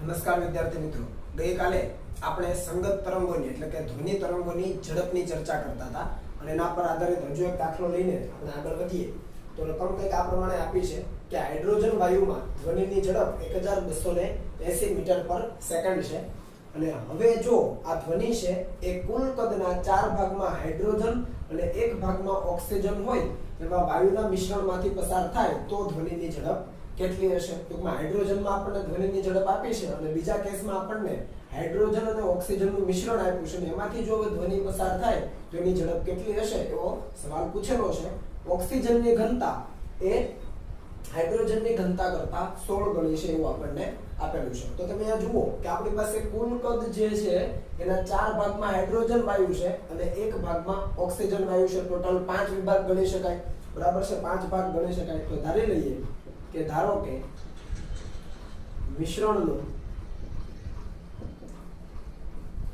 નમસ્કાર વિદ્યાર્થી મિત્રો, ગઈકાલે આપણે સંગત તરંગોની એટલે કે ધ્વનિ તરંગોની ઝડપની ચર્ચા કરતા હતા અને એના પર આધારિત હજુ એક દાખલો લઈને આપણે આગળ વધીએ તો રકમ કંઈક આ પ્રમાણે આપી છે કે હાઇડ્રોજન વાયુમાં ધ્વનિની ઝડપ 1280 મીટર પર સેકન્ડ છે અને હવે જો આ ધ્વનિ છે એ કુલ કદના 4 ભાગમાં હાઇડ્રોજન અને 1 ભાગમાં ઓક્સિજન હોય એવા વાયુના મિશ્રણમાંથી પસાર થાય તો ધ્વનિની ઝડપ કેટલી હશે? ટૂંકમાં હાઇડ્રોજનમાં આપણને ધ્વનિની ઝડપ આપી છે અને બીજા કેસમાં આપણને હાઇડ્રોજન અને ઓક્સિજનનું મિશ્રણ આપ્યું છે અને એમાંથી જો ધ્વનિ પસાર થાય તો એની ઝડપ કેટલી હશે એવો સવાલ પૂછેલો છે. ઓક્સિજનની ઘનતા એ હાઇડ્રોજનની ઘનતા કરતા 16 ગણી છે એવું આપણને આપેલું છે. તો તમે અહીંયા જુઓ કે આપણી પાસે કુલ કદ જે છે એના 4 ભાગમાં હાઇડ્રોજન વાયુ છે અને 1 ભાગમાં ઓક્સિજન વાયુ છે. ટોટલ 5 વિભાગ ગણી શકાય, બરાબર છે? 5 ભાગ ગણી શકાય. તો ધારી લઈએ કે ધારો કે મિશ્રણનું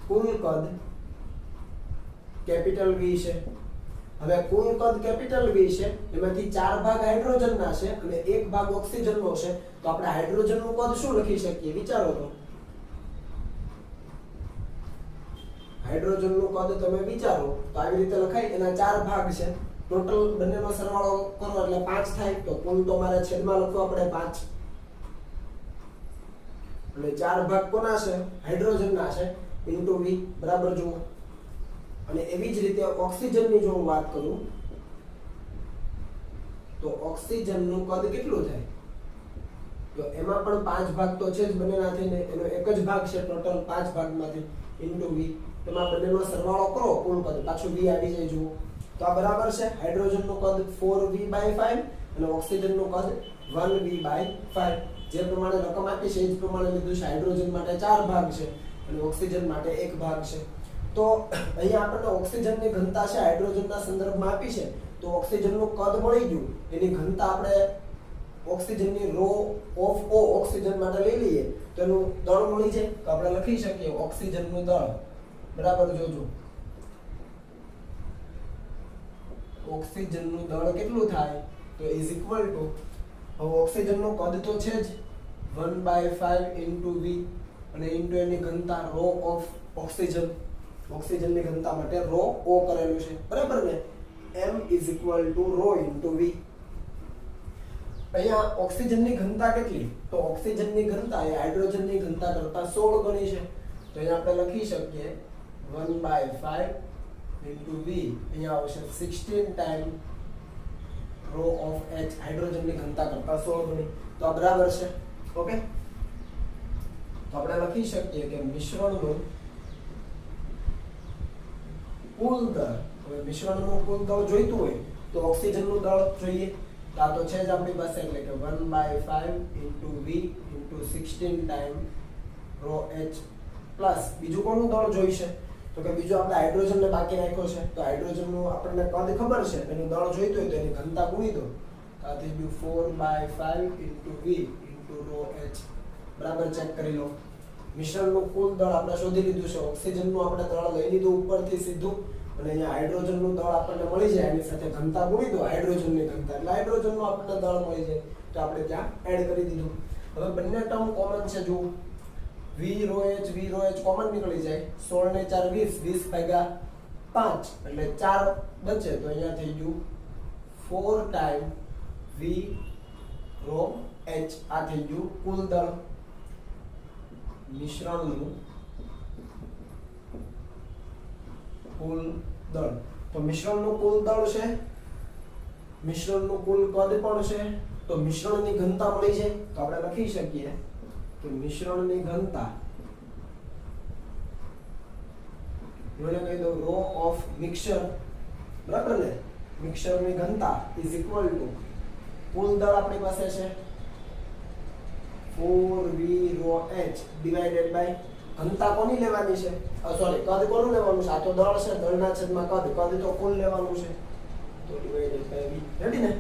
કુલ કદ કેપિટલ V છે. હવે કુલ કદ કેપિટલ V છે, એમાંથી 4 ભાગ હાઇડ્રોજનના છે અને 1 ભાગ ઓક્સિજનનો છે. તો આપણે હાઇડ્રોજનનું કદ શું લખી શકીએ? વિચારો તો. હાઇડ્રોજનનું કદ તમે વિચારો તો આવી રીતે લખાય. એના 4 ભાગ છે. ટોટલ બંનેનો સરવાળો કરો એટલે 5 થાય. તો કુલ તો મારે છેદમાં લખવા પડે 5 અને 4 ભાગ કોના છે? હાઇડ્રોજનના છે ઇન્ટુ V, બરાબર જુઓ. અને એવી જ રીતે ઓક્સિજનની જો હું વાત કરું તો ઓક્સિજનનું કદ કેટલું થાય? તો એમાં પણ 5 ભાગ તો છે જ બંનેના થઈને, એનો એક જ ભાગ છે ટોટલ 5 ભાગમાંથી ઇન્ટુ V. તેમાં બંનેનો સરવાળો કરો કુલ કદ, પાછું V આવી જાય જુઓ. તો આ બરાબર છે. હાઇડ્રોજનનું કદ 4V/5 અને ઓક્સિજનનું કદ 1V/5. જે પ્રમાણે રકમ આપી છે એ જ પ્રમાણે લીધું છે. હાઇડ્રોજન માટે 4 ભાગ છે અને ઓક્સિજન માટે 1 ભાગ છે. તો અહીંયા આપણને ઓક્સિજનની ઘનતા છે હાઇડ્રોજનના સંદર્ભમાં આપી છે. તો ઓક્સિજનનું કદ મળી ગયું, એની ઘનતા આપણે ઓક્સિજનની રો ઓફ O ઓક્સિજન માટે લઈ લઈએ તો એનું દળ મળી જાય. તો આપણે લખી શકીએ ઓક્સિજનનું દળ, બરાબર જોજો. ઓક્સિજનનું દળ કેટલું થાય? તો ઇઝ ઇક્વલ ટુ, હવે ઓક્સિજનનું કદ તો છે જ 1/5 ઇન્ટુ V અને ઇન્ટુ એની ઘનતા રો ઓફ ઓક્સિજન. ઓક્સિજનની ઘનતા માટે રો O કરેલું છે, બરાબર ને? M is equal to rho into V. અહીંયા ઓક્સિજનની ઘનતા કેટલી? તો ઓક્સિજનની ઘનતા એ હાઇડ્રોજનની ઘનતા કરતા 16 ગણી છે. તો અહીંયા આપણે લખી શકીએ 1/5 ઇન્ટુ V, અહીંયા આવશે 16 ટાઈમ રો ઓફ H. હાઇડ્રોજનની ઘનતા કરતા 16 ગણી. તો આ બરાબર છે. ઓકે, તો આપણે લખી શકીએ કે મિશ્રણનું કુલ દળ, હવે મિશ્રણનું કુલ દળ જોઈતું હોય તો ઓક્સિજનનું દળ જોઈએ. આ તો છે જ આપણી પાસે, એટલે કે 1/5 into V into 16 time rho H plus બીજું કોનું દળ જોઈશે? તો કે બીજું આપણે હાઇડ્રોજનને બાકી રાખ્યો છે. તો હાઇડ્રોજનનું આપણને કદ ખબર છે, એનું દળ જોઈતું હોય તો એની ઘનતા ગુણી દો. તો આ થઈ ગયું 4/5 into V into rho H, બરાબર? ચેક કરી લો. મિશ્રણનું કુલ દળ આપણે શોધી લીધું છે. ઓક્સિજનનું આપણે દળ લઈ લીધું ઉપરથી સીધું અને અહીંયા હાઇડ્રોજનનું દળ આપણને મળી જાય. એની સાથે ઘનતા ગુણી દો, હાઇડ્રોજનની ઘનતા, એટલે હાઇડ્રોજનનું આપણને દળ મળી જાય. તો આપણે ત્યાં એડ કરી દીધું. હવે બંને ટર્મ કોમન છે. જો V રો H કોમન નીકળી જાય. 16 ને 4 20, 20/5 એટલે 4 બચે. તો અહીંયા થઈ ગયું 4 ટાઈમ V રો H. આ થઈ ગયું કુલ દળ મિશ્રણનું કુલ દળ. તો મિશ્રણનું કુલ દળ છે, મિશ્રણનું કુલ કદ પણ છે. તો મિશ્રણની ઘનતા મળી જાય. તો આપણે લખી શકીએ કે મિશ્રણની ઘનતા, મને કહી દો રો ઓફ મિક્સચર, બરાબર ને? મિક્સચરની ઘનતા ઇઝ ઇક્વલ ટુ કુલ દળ આપણી પાસે છે 4V row H divided by ઘનતા કોની લેવાની છે? સોરી, કદ કોનું લેવાનું છે? આ તો દળ છે, દળના છેદમાં કદ. કદ તો કુલ લેવાનું છે, તો ડિવાઇડેડ બાય V. રેડી ને?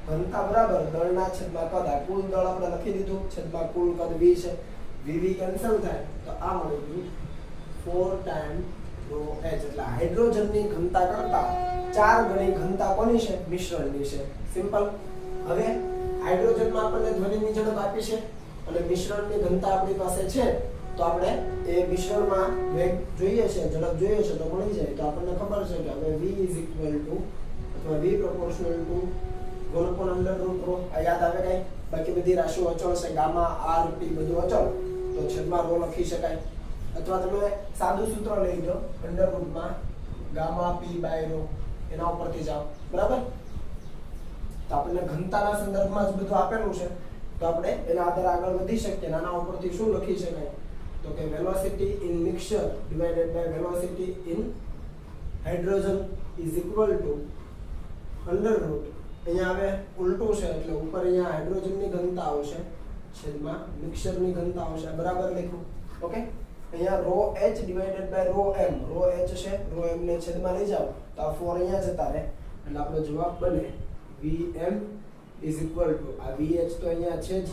ઘનતા બરાબર દળના છેદમાં કદ. આ કુલ દળ આપણે લખી દીધું, છેદમાં કુલ કદ V છે. VV કેન્સલ થાય તો આ મળી ગયું 4 ટાઈમ રો H. એટલે હાઇડ્રોજનની ઘનતા કરતા 4 ગણી ઘનતા કોની છે? મિશ્રણની છે. સિમ્પલ. હવે હાઇડ્રોજનમાં આપણને ધ્વનિની ઝડપ આપી છે અને મિશ્રણની ઘનતા આપણી પાસે છે તો આપણે એ મિશ્રણમાં વેગ જોઈએ છે, ઝડપ જોઈએ છે તો મળી જાય. તો આપણને ખબર છે કે હવે v ઇઝ ઇક્વલ ટુ અથવા v પ્રોપોર્શનલ ટુ 1/√ρ. આ યાદ આવે કઈ? બાકી બધી રાશિઓ અચળ છે, ગામા r p બધું અચળ, તો છેદમાં ρ લખી શકાય. અથવા તમે સાદું સૂત્ર લઈ લો અંડરરૂટમાં ગામા p બાય ρ, એના ઉપરથી જાઓ. બરાબર? તો આપણને ઘનતાના સંદર્ભમાં જ બધું આપેલું છે તો આપણે એના આધારે આગળ વધી શકીએ. નાના ઉપરથી શું લખી શકાય? તો કે velocity in mixture divided by velocity in hydrogen is equal to under root, અહીંયા હવે ઉલટું છે એટલે ઉપર અહીંયા હાઇડ્રોજનની ઘનતા આવશે છેદમાં મિક્સચરની ઘનતા આવશે. બરાબર લખ્યું? ઓકે. અહીંયા ρh divided by ρm, ρh છે, ρm ને છેદમાં લઈ જાઓ તો આ 4 અહીંયા જતા રહે એટલે આપણો જવાબ બને vm ઇઝ ઇક્વલ ટુ આ vh તો અહીંયા છે જ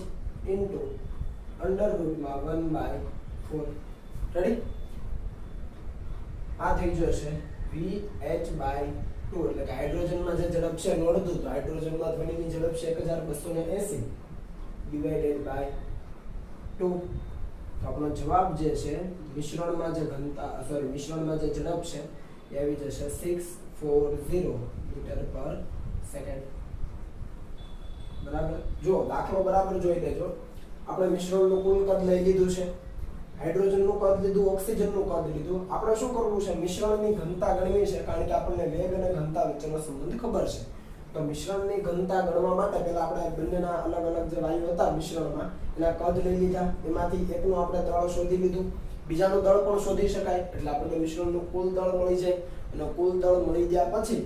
ઇન્ટુ અંડરરૂટમાં 1/4. રેડી? આ થઈ જશે vh/2 એટલે કે હાઇડ્રોજનમાં જે ઝડપ છે એનું અડધું. તો હાઇડ્રોજનમાં ધ્વનિની ઝડપ છે 1280 ડિવાઇડેડ બાય 2. તો આપણો જવાબ જે છે મિશ્રણમાં જે ઘનતા મિશ્રણમાં જે ઝડપ છે એ આવી જશે 640 મીટર પર સેકન્ડ. બરાબર? જો દાખલો બરાબર જોઈ લેજો. આપણે મિશ્રણનું કુલ કદ લઈ લીધું છે, હાઇડ્રોજનનું કદ લીધું, ઓક્સિજનનું કદ લીધું. આપણે શું કરવું છે? મિશ્રણની ઘનતા ગણવી છે, કારણ કે આપણને વેગ અને ઘનતા વચ્ચેનો સંબંધ ખબર છે. તો મિશ્રણની ઘનતા ગણવા માટે પહેલા આપણે બંનેના અલગ અલગ જે વાયુ હતા મિશ્રણમાં એના કદ લઈ લીધા, એમાંથી એકનું આપણે દળ શોધી લીધું, બીજાનું દળ પણ શોધી શકાય એટલે આપણને મિશ્રણનું કુલ દળ મળી જાય. અને કુલ દળ મળી ગયા પછી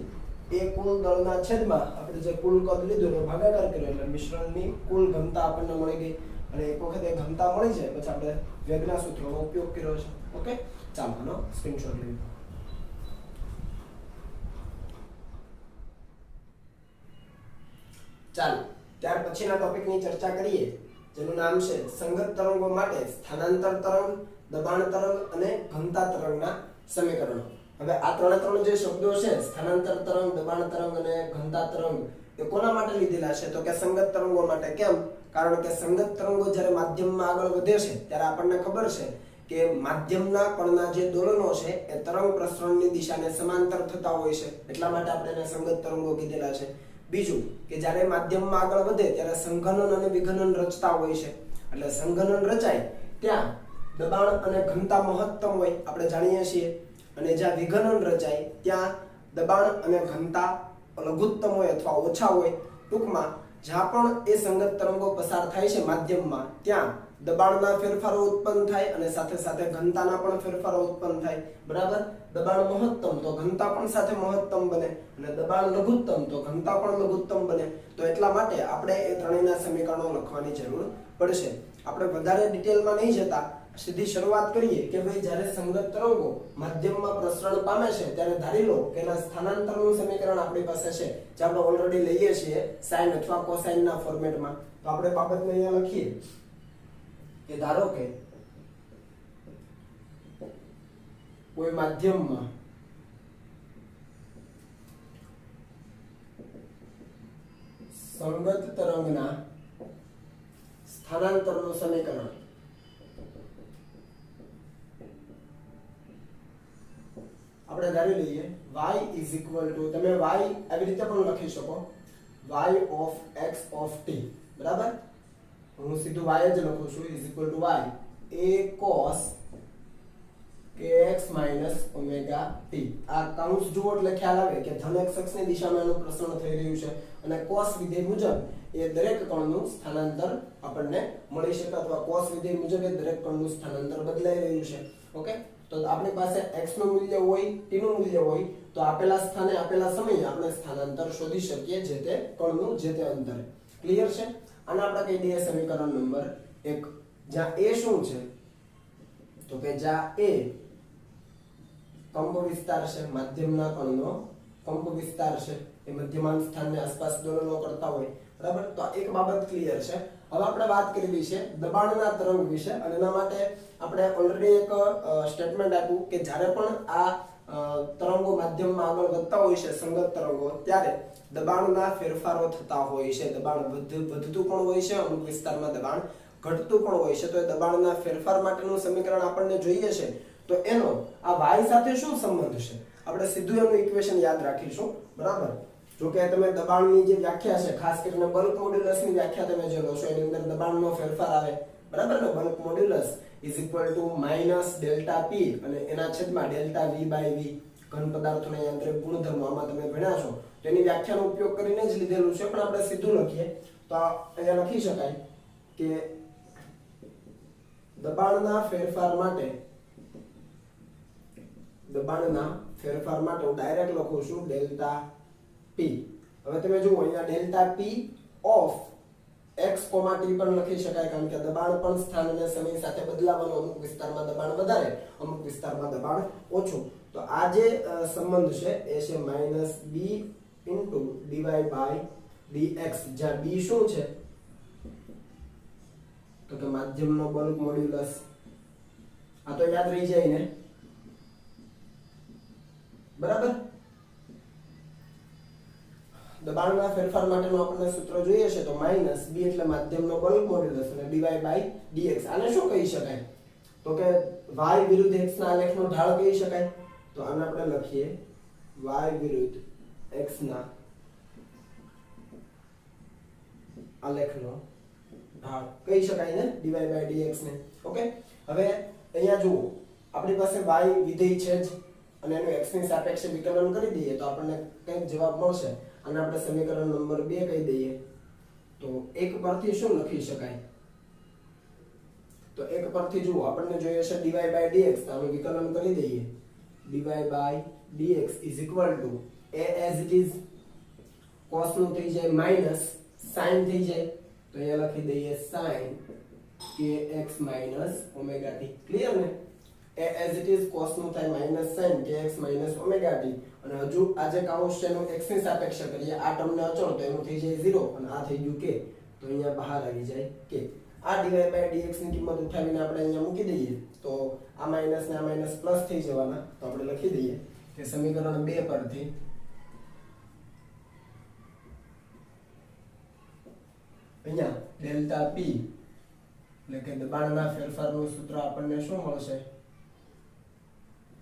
એ કુલ દળના છેદમાં આપણે જે કુલ કદ લીધું એનો ભાગાકાર કર્યો એટલે મિશ્રણની કુલ ઘનતા આપણને મળી ગઈ. અને એક વખત એ ઘનતા મળી જાય પછી આપણે વેગના સૂત્રનો ઉપયોગ કર્યો છે. ઓકે, ચાલો આનો સ્ક્રીનશોટ લઈએ. ચાલો ત્યાર પછીના ટોપિકની ચર્ચા કરીએ જેનું નામ છે સંગત તરંગો માટે સ્થાનાંતર તરંગ, દબાણ તરંગ અને ઘનતા તરંગના સમીકરણો. હવે આ ત્રણ જે શબ્દો છે સ્થાનાંતર તરંગ, દબાણ તરંગ અને ઘનતા તરંગ એ કોના માટે લીધેલા છે? તો કે સંગત તરંગો માટે. કેમ? કારણ કે સંગત તરંગો જ્યારે માધ્યમમાં આગળ વધે છે ત્યારે આપણને ખબર છે કે માધ્યમના કણના જે દોલનો છે એ તરંગ પ્રસરણની દિશાને સમાંતર થતા હોય છે, એટલા માટે આપણે એને સંગત તરંગો કીધેલા છે. બીજું કે જ્યારે માધ્યમમાં આગળ વધે ત્યારે સંઘનન અને વિઘનન રચતા હોય છે. એટલે સંઘનન રચાય ત્યાં દબાણ અને ઘનતા મહત્તમ હોય, આપણે જાણીએ છીએ, અને જ્યાં વિઘનન રચાય ત્યાં દબાણ અને ઘનતા લઘુત્તમ હોય અથવા ઓછા હોય. ટૂંકમાં જ્યાં પણ એ સંગત તરંગો પસાર થાય છે માધ્યમમાં ત્યાં દબાણના ફેરફારો ઉત્પન્ન થાય અને સાથે સાથે ઘનતાના પણ ફેરફારો ઉત્પન્ન થાય. બરાબર? દબાણ મહત્તમ તો ઘનતા પણ સાથે મહત્તમ બને, અને દબાણ લઘુત્તમ તો ઘનતા પણ લઘુત્તમ બને. તો એટલા માટે આપણે એ ત્રણેયના સમીકરણો લખવાની જરૂર પડશે. આપણે વધારે ડિટેલમાં નહીં જતા સીધી શરૂઆત કરીએ કે ભાઈ જ્યારે સંગત તરંગો માધ્યમમાં પ્રસરણ પામે છે ત્યારે ધારી લો કે એના સ્થાનાંતરનું સમીકરણ આપણી પાસે છે, જે આપણે ઓલરેડી લઈએ છીએ સાઇન અથવા કોસાઇનના ફોર્મેટમાં. તો આપણે બાબતને અહીંયા લખીએ કે ધારો કે કોઈ માધ્યમમાં સંગત તરંગના સ્થાનાંતરનું સમીકરણ આપણે ધારી લઈએ y ઇઝ ઇક્વલ ટુ, તમે y આવી રીતે પણ લખી શકો, y of x of t. બરાબર? હું સીધું y જ લખું છું is equal two y a cos kx minus omega t. આ કૌંસ જુઓ એટલે ખ્યાલ આવે કે ધન x અક્ષની દિશામાં એનું પ્રસરણ થઈ રહ્યું છે, અને cos વિધેય મુજબ એ દરેક કણનું સ્થાનાંતર આપણને મળી શકે, અથવા cos વિધેય મુજબ એ દરેક કણનું સ્થાનાંતર બદલાઈ રહ્યું છે. ઓકે, તો આપણી પાસે x નું મૂલ્ય હોય, t નું મૂલ્ય હોય, તો આપેલા સ્થાને આપેલા સમયે આપણે સ્થાનાંતર શોધી શકીએ જે તે કણનું જે તે અંતરે. ક્લિયર છે? આને આપણે કહી દઈએ સમીકરણ નંબર 1. જ્યાં a શું છે? તો કે જ્યાં a કંપ વિસ્તાર છે, માધ્યમના કણનો કંપ વિસ્તાર છે, એ મધ્યમાન સ્થાનની આસપાસ દોલનો કરતા હોય. બરાબર? તો એક બાબત ક્લિયર છે. હવે આપણે વાત કરવી છે દબાણના તરંગ વિશે, અને એના માટે આપણે ઓલરેડી એક સ્ટેટમેન્ટ આપ્યું કે જ્યારે પણ આ તરંગો માધ્યમમાં આગળ વધતા હોય છે સંગત તરંગો, ત્યારે દબાણના ફેરફારો થતા હોય છે. દબાણ વધતું પણ હોય છે, અમુક વિસ્તારમાં દબાણ ઘટતું પણ હોય છે તો એ દબાણના ફેરફાર માટેનું સમીકરણ આપણને જોઈએ છે તો એનો આ y સાથે શું સંબંધ છે આપણે સીધું એનું ઇક્વેશન યાદ રાખીશું બરાબર જો કે તમે દબાણની જે વ્યાખ્યા છે ખાસ કરીને બલ્ક મોડ્યુલસની વ્યાખ્યા તમે જે લો છો એની અંદર દબાણનો ફેરફાર આવે બરાબર ને bulk modulus minus delta p અને એના છેદમાં ડેલ્ટા v બાય v ઘન પદાર્થોના યાંત્રિક ગુણધર્મો આમાં તમે ભણ્યા છો તો એની વ્યાખ્યાનો ઉપયોગ કરીને જ લીધેલું છે પણ આપણે સીધું લખીએ તો અહીંયા લખી શકાય કે દબાણના ફેરફાર માટે હું ડાયરેક્ટ લખું છું ડેલ્ટા p હવે તમે જુઓ અહીંયા delta p of x, t પણ લખી શકાય કારણ કે દબાણ પણ સ્થાન અને સમય સાથે બદલાવાનું અમુક વિસ્તારમાં દબાણ વધારે અમુક વિસ્તારમાં દબાણ ઓછું તો આ જે સંબંધ છે એ છે -b dy by dx જ્યાં b શું છે તો કે માધ્યમનો બલ્ક મોડ્યુલસ આ તો યાદ રહી જાય ને બરાબર દબાણના ફેરફાર માટેનું આપણને સૂત્ર જોઈએ છે તો -b એટલે માધ્યમનો બલ્ક મોડ્યુલસ અને dy by dx આને શું કહી શકાય તો કે y વિરુદ્ધ x ના આલેખનો ઢાળ કહી શકાય તો આને આપણે લખીએ y વિરુદ્ધ x ના આલેખનો ઢાળ કહી શકાય ને dy by dx ને ઓકે હવે અહીંયા જુઓ આપણી પાસે y વિધેય છે જ અને એનું x ની સાપેક્ષે વિકલન કરી દઈએ તો આપણને કંઈક જવાબ મળશે અને આપણે સમીકરણ નંબર 2 કહી દઈએ તો એક પરથી શું લખી શકાય તો એક પરથી જુઓ આપણને જોઈએ છે dy by dx તો આનું વિકલન કરી દઈએ dy by dx is equal to a as it is cos નું થઈ જાય માઈનસ sin થઈ જાય તો અહીંયા લખી દઈએ sin kx omega t clear ને a as it is cos નું થાય minus sin kx omega t અને હજુ આ જે કાઉન્સ છે એનું x ની સાપેક્ષે કરીએ આ ટર્મને અચળ તો એનું થઈ જાય 0 અને આ થઈ ગયું k તો અહીંયા બહાર આવી જાય k આ dy by dx ની કિંમત ઉઠાવીને આપણે અહીંયા મૂકી દઈએ તો આ માઈનસ ને આ માઈનસ પ્લસ થઈ જવાના તો આપણે લખી દઈએ કે સમીકરણ 2 પરથી અહીંયા ડેલ્ટા p એટલે કે દબાણના ફેરફારનું સૂત્ર આપણને શું મળશે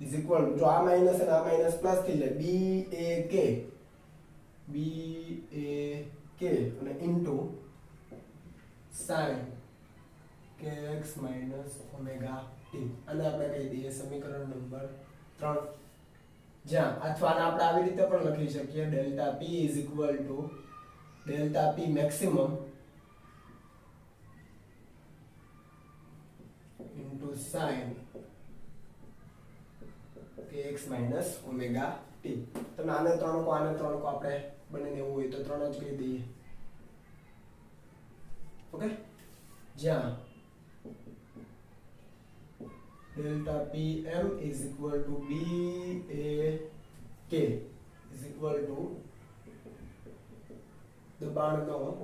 is equal to જો આ માઈનસ અને આ માઈનસ પ્લસ થઈ જાય b a k અને into sin kx omega t અને આપણે કહી દઈએ સમીકરણ નંબર 3 જ્યાં અથવા આપણે આવી રીતે પણ લખી શકીએ delta p is equal to delta p maximum into sin kx omega t તમે આને 3 કો આપણે બંનેને એવું હોય તો 3 જ કહી દઈએ ઓકે જ્યાં delta pm is equal to BAK is equal to દબાણનો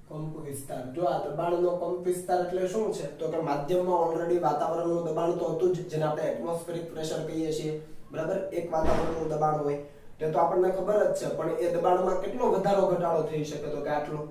કંપ વિસ્તાર જો આ દબાણનો કંપ વિસ્તાર એટલે શું છે તો કે માધ્યમમાં ઓલરેડી વાતાવરણનું દબાણ તો હતું જ જેને આપણે એટમોસ્ફેરિક પ્રેશર કહીએ છીએ બરાબર એક વાતાવરણનું દબાણ હોય તે તો આપણને ખબર જ છે પણ એ દબાણમાં કેટલો વધારો ઘટાડો થઈ શકે તો કે આટલો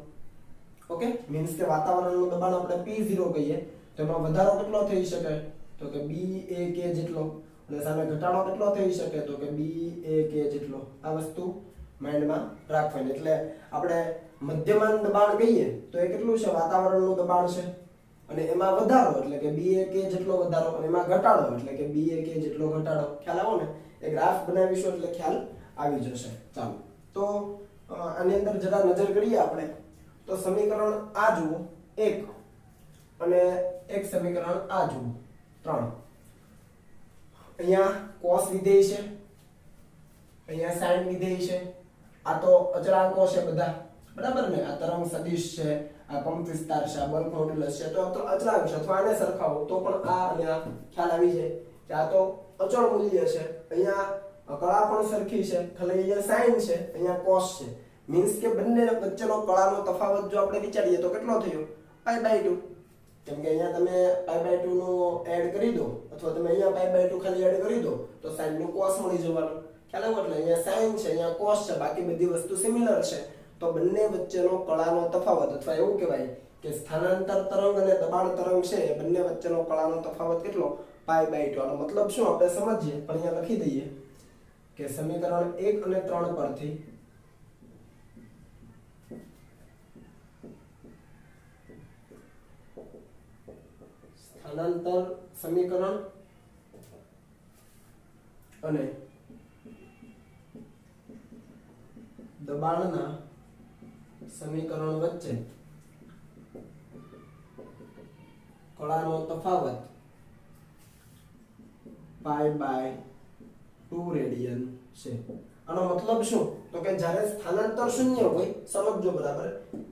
ઓકે મીન્સ કે વાતાવરણનું દબાણ આપણે P0 કહીએ તો એમાં વધારો કેટલો થઈ શકે તો કે BAK જેટલો અને સામે ઘટાડો કેટલો થઈ શકે તો કે BAK જેટલો આ વસ્તુ માઇન્ડમાં રાખવાની એટલે આપણે મધ્યમાન દબાણ કહીએ તો એ કેટલું છે વાતાવરણનું દબાણ છે અને એમાં વધારો એટલે કે BAK જેટલો વધારો અને એમાં ઘટાડો એટલે કે BAK જેટલો ઘટાડો ખ્યાલ આવો ને એ ગ્રાફ બનાવીશું એટલે ખ્યાલ આવી જશે ચાલો તો આની અંદર જરા નજર કરીએ આપણે તો સમીકરણ આ જુઓ 1 અને એક સમીકરણ આ જુઓ 3 અહીંયા cos વિધેય છે અહીંયા sin વિધેય છે આ તો અચળાંકો છે બધા બરાબર ને આ તરંગ સદિશ છે આ કંપ વિસ્તાર છે આ બલ્ક મોડ્યુલસ છે તો અચળાંક છે અથવા આને સરખાવો તો પણ આ અને આ ખ્યાલ આવી જાય કે આ તો અચળ મૂલ્ય છે અહીંયા કળા પણ સરખી છે ખાલી અહીંયા sin છે અહીંયા cos છે મીન્સ કે બંને વચ્ચેનો કળાનો તફાવત જો આપણે વિચારીએ તો કેટલો થયો π/2 કેમ કે અહીંયા તમે π/2 નો એડ કરી દો અથવા તમે અહીંયા π/2 ખાલી એડ કરી દો તો sin નું cos મળી જવાનું ખ્યાલ આવ્યો એટલે અહીંયા sin છે અહીંયા cos છે બાકી બધી વસ્તુ સિમિલર છે તો બંને વચ્ચેનો કળાનો તફાવત અથવા એવું કહેવાય કે સ્થાનાંતર તરંગ અને દબાણ તરંગ છે એ બંને વચ્ચેનો કળાનો તફાવત કેટલો π/2 આનો મતલબ શું આપણે સમજીએ પણ અહીંયા લખી દઈએ કે સમીકરણ 1 અને 3 પરથી સ્થાનાંતર સમીકરણ અને દબાણના સમીકરણ વચ્ચે કળાનો તફાવત π/2 રેડિયન છે આનો મતલબ શું તો કે જ્યારે સ્થાનાંતર શૂન્ય હોય સમજજો બરાબર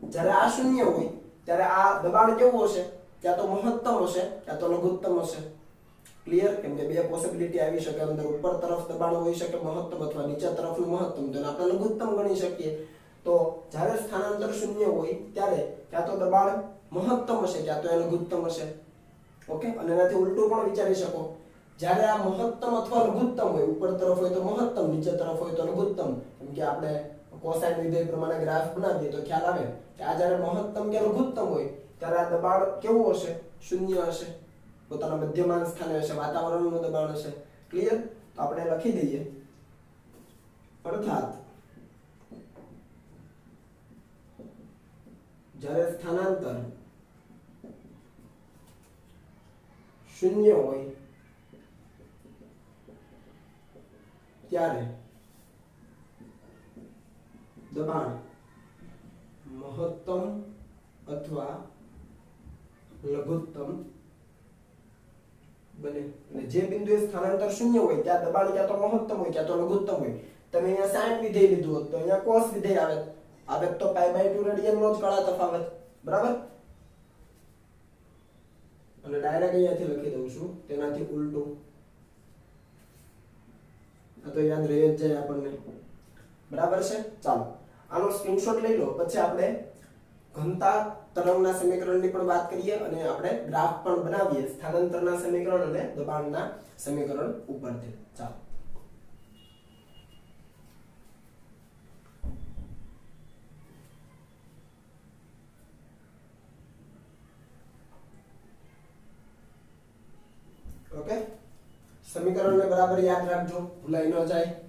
જ્યારે આ શૂન્ય હોય ત્યારે આ દબાણ કેવું હશે ક્યાં તો મહત્તમ હશે ક્યાં તો લઘુત્તમ હશે ક્લિયર કેમ કે બે પોસિબિલિટી આવી શકે અંદર ઉપર તરફ દબાણ હોઈ શકે મહત્તમ અથવા નીચે તરફનું મહત્તમ તો આપણે લઘુત્તમ ગણી શકીએ તો જ્યારે સ્થાનાંતર શૂન્ય હોય ત્યારે ક્યાં તો દબાણ મહત્તમ હશે ક્યાં તો એ લઘુત્તમ હશે ઓકે અને એનાથી ઉલટું પણ વિચારી શકો જ્યારે આ મહત્તમ અથવા લઘુત્તમ હોય ઉપર તરફ હોય તો મહત્તમ નીચે તરફ હોય તો લઘુત્તમ કેમ કે આપણે કોસાઇન વિધેય પ્રમાણે ગ્રાફ બનાવીએ તો ખ્યાલ આવે કે આ જ્યારે મહત્તમ કે લઘુત્તમ હોય ત્યારે આ દબાણ કેવું હશે શૂન્ય હશે પોતાના મધ્યમાન સ્થાને હશે વાતાવરણનું દબાણ હશે ક્લિયર તો આપણે લખી દઈએ અર્થાત જ્યારે સ્થાનાંતર શૂન્ય હોય ત્યારે દબાણ મહત્તમ અથવા લઘુત્તમ બને અને જે બિંદુએ સ્થાનાંતર શૂન્ય હોય ત્યાં દબાણ ક્યાં તો મહત્તમ હોય ક્યાં તો લઘુત્તમ હોય તમે અહીંયા સાઇન વિધેય લીધું હોત તો અહીંયા કોસ વિધેય આવે તો π/2 રેડિયન નો જ કળા તફાવત બરાબર અને ડાયરેક્ટ અહીંયાથી લખી દઉં છું તેનાથી ઉલટું આ તો યાદ રહી જ જાય આપણને બરાબર છે ચાલો આનો સ્ક્રીનશોટ લઈ લો પછી આપણે ઘનતા તરંગના સમીકરણની પણ વાત કરીએ અને આપણે ગ્રાફ પણ બનાવીએ સ્થાનાંતરના સમીકરણ અને દબાણના સમીકરણ ઉપરથી ચાલો ઓકે સમીકરણને બરાબર યાદ રાખજો ભૂલાઈ ન જાય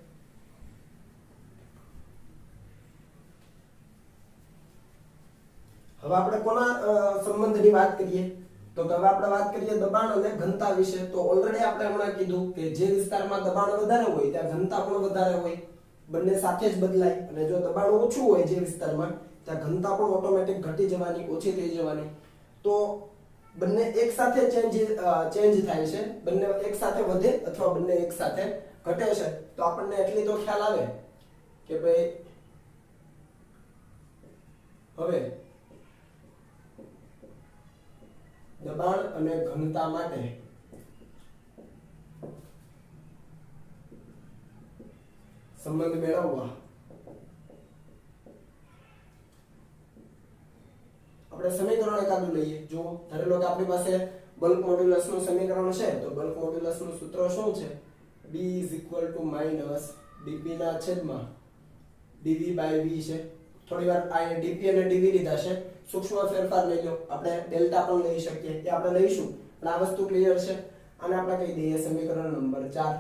હવે આપણે કોના સંબંધની વાત કરીએ તો હવે આપણે વાત કરીએ દબાણ અને ઘનતા વિશે તો ઓલરેડી આપણે હમણાં કીધું કે જે વિસ્તારમાં દબાણ વધારે હોય ત્યાં ઘનતા પણ વધારે હોય બંને સાથે જ બદલાય અને જો દબાણ ઓછું હોય જે વિસ્તારમાં ત્યાં ઘનતા પણ ઓટોમેટિક ઘટી જવાની ઓછી થઈ જવાની તો બંને એક સાથે ચેન્જ થાય છે બંને એક સાથે વધે અથવા બંને એક સાથે ઘટે છે તો આપણને એટલી તો ખ્યાલ આવે કે ભાઈ હવે દબાણ અને ઘનતા માટે સંબંધ મેળવવા આપણે સમીકરણ એકાદું લઈએ જો ધારો લો કે આપણી પાસે બલ્ક મોડ્યુલસનું સમીકરણ છે તો બલ્ક મોડ્યુલસનું સૂત્ર શું છે B - dp ના છેદમાં dv/v છે થોડી વાર આ dp અને dv લીધા છે સૂક્ષ્મ ફેરફાર લઈ લો આપણે ડેલ્ટા પણ લઈ શકીએ એ આપણે લઈશું પણ આ વસ્તુ ક્લિયર છે આને આપણે કહી દઈએ સમીકરણ નંબર 4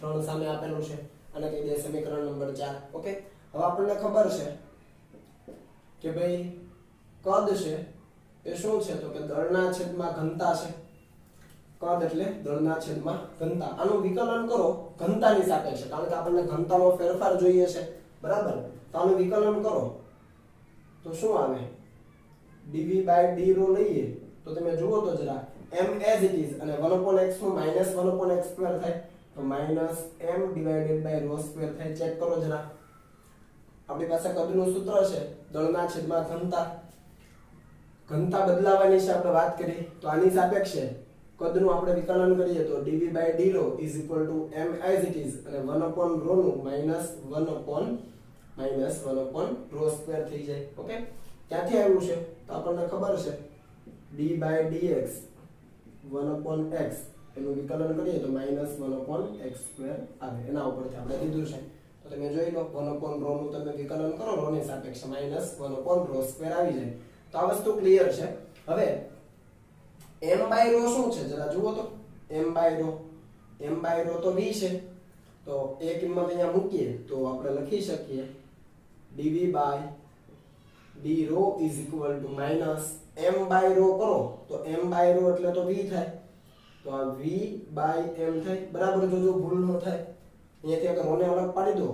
3 સામે આપેલું છે આને કહી દઈએ સમીકરણ નંબર 4 ઓકે હવે આપણને ખબર છે કે ભાઈ કદ છે એ શું છે તો કે દળના છેદમાં ઘનતા છે કદ એટલે દળના છેદમાં ઘનતા આનું વિકલન કરો ઘનતાની સાપેક્ષે કારણ કે આપણને ઘનતામાં ફેરફાર જોઈએ છે બરાબર તો આનું વિકલન કરો તો શું આવે dv/d રો લઈએ તો તમે જુઓ તો જરા m as it is અને 1/x નું -1/x² થાય તો -m / ρ² થાય ચેક કરો જરા આપણી પાસે કદનું સૂત્ર છે દળના છેદમાં ઘનતા બદલાવાની છે આપણે વાત કરી તો આની સાપેક્ષે કદનું આપણે વિકલન કરીએ તો dv/d ρ m as it is અને 1/ρ નું -1/ρ² થઈ જાય ઓકે ક્યાંથી આવ્યું છે તો આપણને ખબર છે d/dx 1/x એનું વિકલન કરીએ તો -1/x² આવે એના ઉપરથી આપણે લીધું છે તો તમે જોઈ લો 1/ρ નું તમે વિકલન કરો ρ ની સાપેક્ષે -1/ρ² આવી જાય તો આ વસ્તુ ક્લિયર છે. હવે m બાય રો શું છે જરા જુઓ તો. m બાય રો તો v છે, તો એ કિંમત અહીંયા મૂકીએ તો આપણે લખી શકીએ dv by d rho is equal to minus m by rho કરો તો m બાય રો એટલે તો v થાય, તો આ v બાય m થાય. બરાબર, જો ભૂલ ન થાય અહીંયાથી એક રો ને અલગ પાડી દો,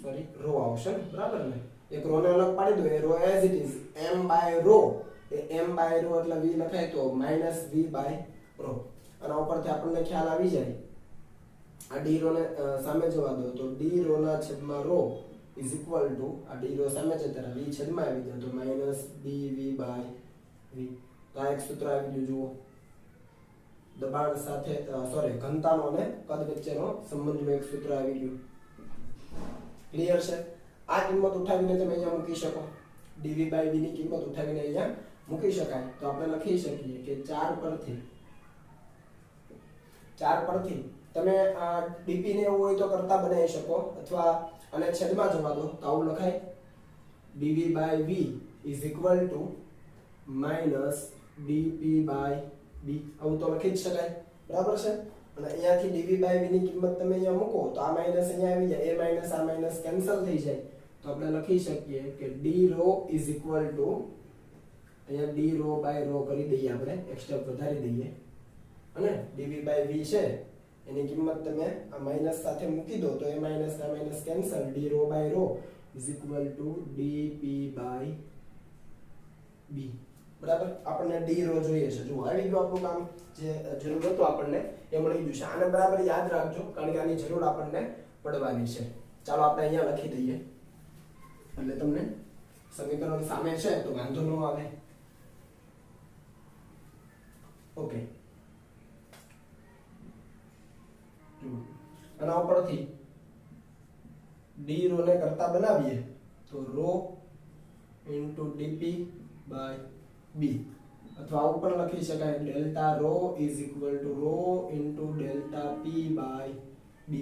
સોરી રો આવશે ને, બરાબર ને, એક રો ને અલગ પાડી દો, એ row as it is m by row, એ m બાય રો એટલે v લખાય તો માઈનસ v બાય રો. અને ઉપરથી આપણને ખ્યાલ આવી જાય આ d રો ને સામે જવા દો તો d રો ના છેદમાં રો ઇઝ ઇક્વલ ટુ આ d રો સામે છે ત્યારે v છેદમાં આવી જાય તો માઈનસ dv બાય v. તો આ એક સૂત્ર આવી ગયું જુઓ, દબાણ સાથે સોરી ઘનતાનો અને કદ વચ્ચેનો સંબંધનું એક સૂત્ર આવી ગયું. ક્લિયર છે? આ કિંમત ઉઠાવીને તમે અહીંયા મૂકી શકો, dv બાય v ની કિંમત ઉઠાવીને અહીંયા મૂકી શકાય. તો આપણે લખી શકીએ કે 4 પરથી તમે આ dp ને એવું હોય તો કરતા બનાવી શકો, અથવા અને છેદમાં જવા દો તો આવું લખાય dv by v is equal to minus dp by b. આવું તો લખી જ શકાય, બરાબર છે. અને અહીંયાથી dv બાય v ની કિંમત તમે અહીંયા મૂકો તો આ માઈનસ અહીંયા આવી જાય, a માઈનસ આ માઈનસ કેન્સલ થઈ જાય, તો આપણે લખી શકીએ કે d rho is equal to અહીંયા d રો બાય રો કરી દઈએ, આપણે એક સ્ટેપ વધારી દઈએ, અને dv બાય v છે એની કિંમત તમે આ માઈનસ સાથે મૂકી દો તો a માઈનસ આ minus cancel, d rho by rho is equal to dp by b. બરાબર, આપણને d રો જોઈએ છે. જો આવી ગયું આપણું કામ, જે જરૂર હતું આપણને એ મળી ગયું છે. આને બરાબર યાદ રાખજો કારણ કે આની જરૂર આપણને પડવાની છે. ચાલો આપણે અહીંયા લખી દઈએ એટલે તમને સમીકરણ સામે છે તો વાંધો ન આવે. ઓકે, આના ઉપરથી d રો ને કરતા બનાવીએ તો rho into dp by b, અથવા ઉપર લખી શકાય delta rho is equal to rho into delta p by b.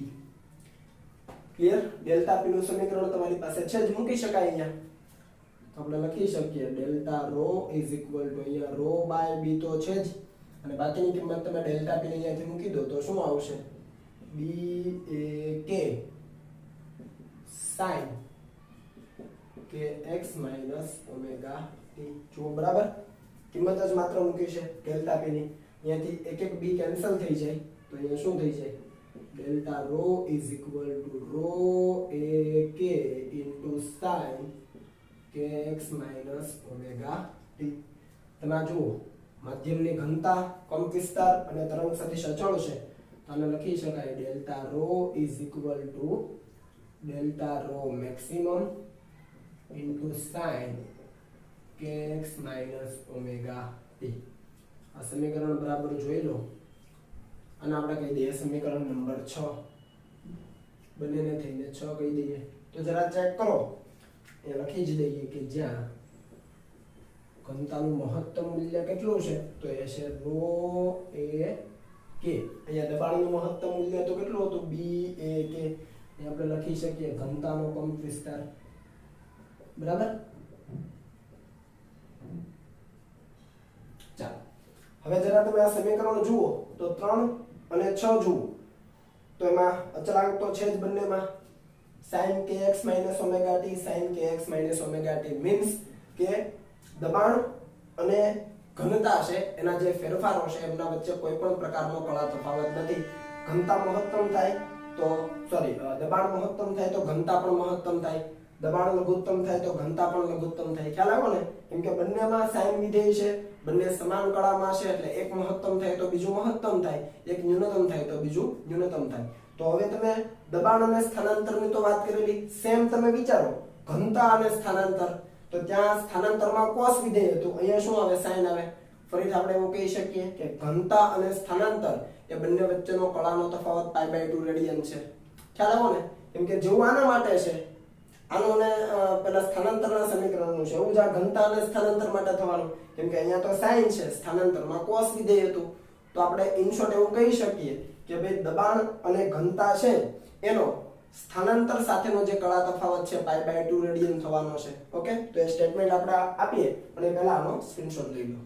Clear? Delta p નું સમીકરણ તમારી પાસે છે જ, મૂકી શકાય અહીંયા. તો આપણે લખી શકીએ delta rho is equal to અહીંયા રો બાય b તો છે જ, અને બાકીની કિંમત તમે ડેલ્ટા p ને અહીંયાથી મૂકી દો તો શું આવશે b a k sin kx minus omega t. જો બરાબર, કિંમત જ માત્ર મૂકી છે ડેલ્ટા p ની, અહીંયાથી એક એક b કેન્સલ થઈ જાય તો અહીંયા શું થઈ જાય delta rho is equal to rho a k into sin kx minus omega t. તમે જુઓ માધ્યમની ઘનતા, કંપ વિસ્તાર અને તરંગ સદિશ અચળ છે, તો આને લખી શકાય delta rho is equal to delta rho maximum into sin kx minus omega t. આ સમીકરણ બરાબર જોઈ લો, અને આપણે કહી દઈએ સમીકરણ નંબર 6, બંનેને થઈને 6 કહી દઈએ. તો જરા ચેક કરો, એ લખી જ દઈએ કે જ્યાં ઘનતાનું મહત્તમ મૂલ્ય કેટલું છે તો એ છે રો a k. અહીંયા દબાણનું મહત્તમ મૂલ્ય તો કેટલું હતું b a k, એ આપણે લખી શકીએ ઘનતાનો કંપ વિસ્તાર. બરાબર, ચાલો હવે જરા તમે આ સમીકરણ જુઓ તો 3 અને 6 જુઓ તો એમાં અચળાંક તો છે જ બંનેમાં, sin kx omega t sin kx omega t means કે દબાણ અને ઘનતા છે એના જે ફેરફારો છે એમના વચ્ચે કોઈ પણ પ્રકારનો કળા તફાવત નથી. ઘનતા મહત્તમ થાય તો સોરી દબાણ મહત્તમ થાય તો ઘનતા પણ મહત્તમ થાય, દબાણ લઘુત્તમ થાય તો ઘનતા પણ લઘુત્તમ થાય. ખ્યાલ આવ્યો ને? કેમ કે બંનેમાં sin વિધેય છે, બંને સમાન કળામાં છે, એટલે એક મહત્તમ થાય તો બીજું મહત્તમ થાય, એક ન્યૂનતમ થાય તો બીજું ન્યૂનતમ થાય. તો હવે તમે દબાણ અને સ્થાનાંતરની તો વાત કરેલી, સેમ તમે વિચારો ઘનતા અને સ્થાનાંતર, તો ત્યાં સ્થાનાંતરમાં cos વિધેય હતું, અહીંયા શું આવે sin આવે. ફરીથી આપણે એવું કહી શકીએ કે ઘનતા અને સ્થાનાંતર એ બંને વચ્ચેનો કળાનો તફાવત π/2 રેડિયન છે. ખ્યાલ આવ્યો ને? કેમ કે જેવું આના માટે છે, આનું ને પેલા સ્થાનાંતરના સમીકરણનું છે એવું જ આ ઘનતા અને સ્થાનાંતર માટે થવાનું, કેમ કે અહીંયા તો sin છે, સ્થાનાંતરમાં cos વિધેય હતું. તો આપણે ઇન શોર્ટ એવું કહી શકીએ કે ભાઈ દબાણ અને ઘનતા છે એનો સ્થાનાંતર સાથેનો જે કળા તફાવત છે π/2 રેડિયન થવાનો છે. ઓકે, તો એ સ્ટેટમેન્ટ આપણે આપીએ અને પહેલા આનો સ્ક્રીનશોટ લઈ લો.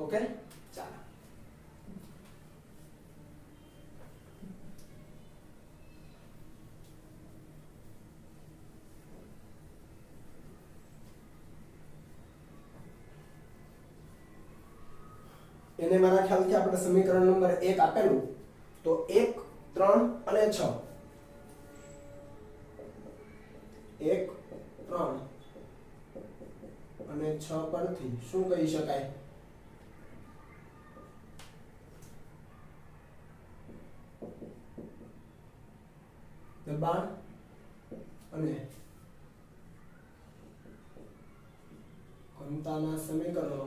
ઓકે, ચાલો. એને મારા ખ્યાલથી આપણે સમીકરણ નંબર 1 આપેલું, તો 1, 3 અને 6, 1, 3 અને 6 પરથી શું કહી શકાય? દબાણ અને ઘનતાના સમીકરણો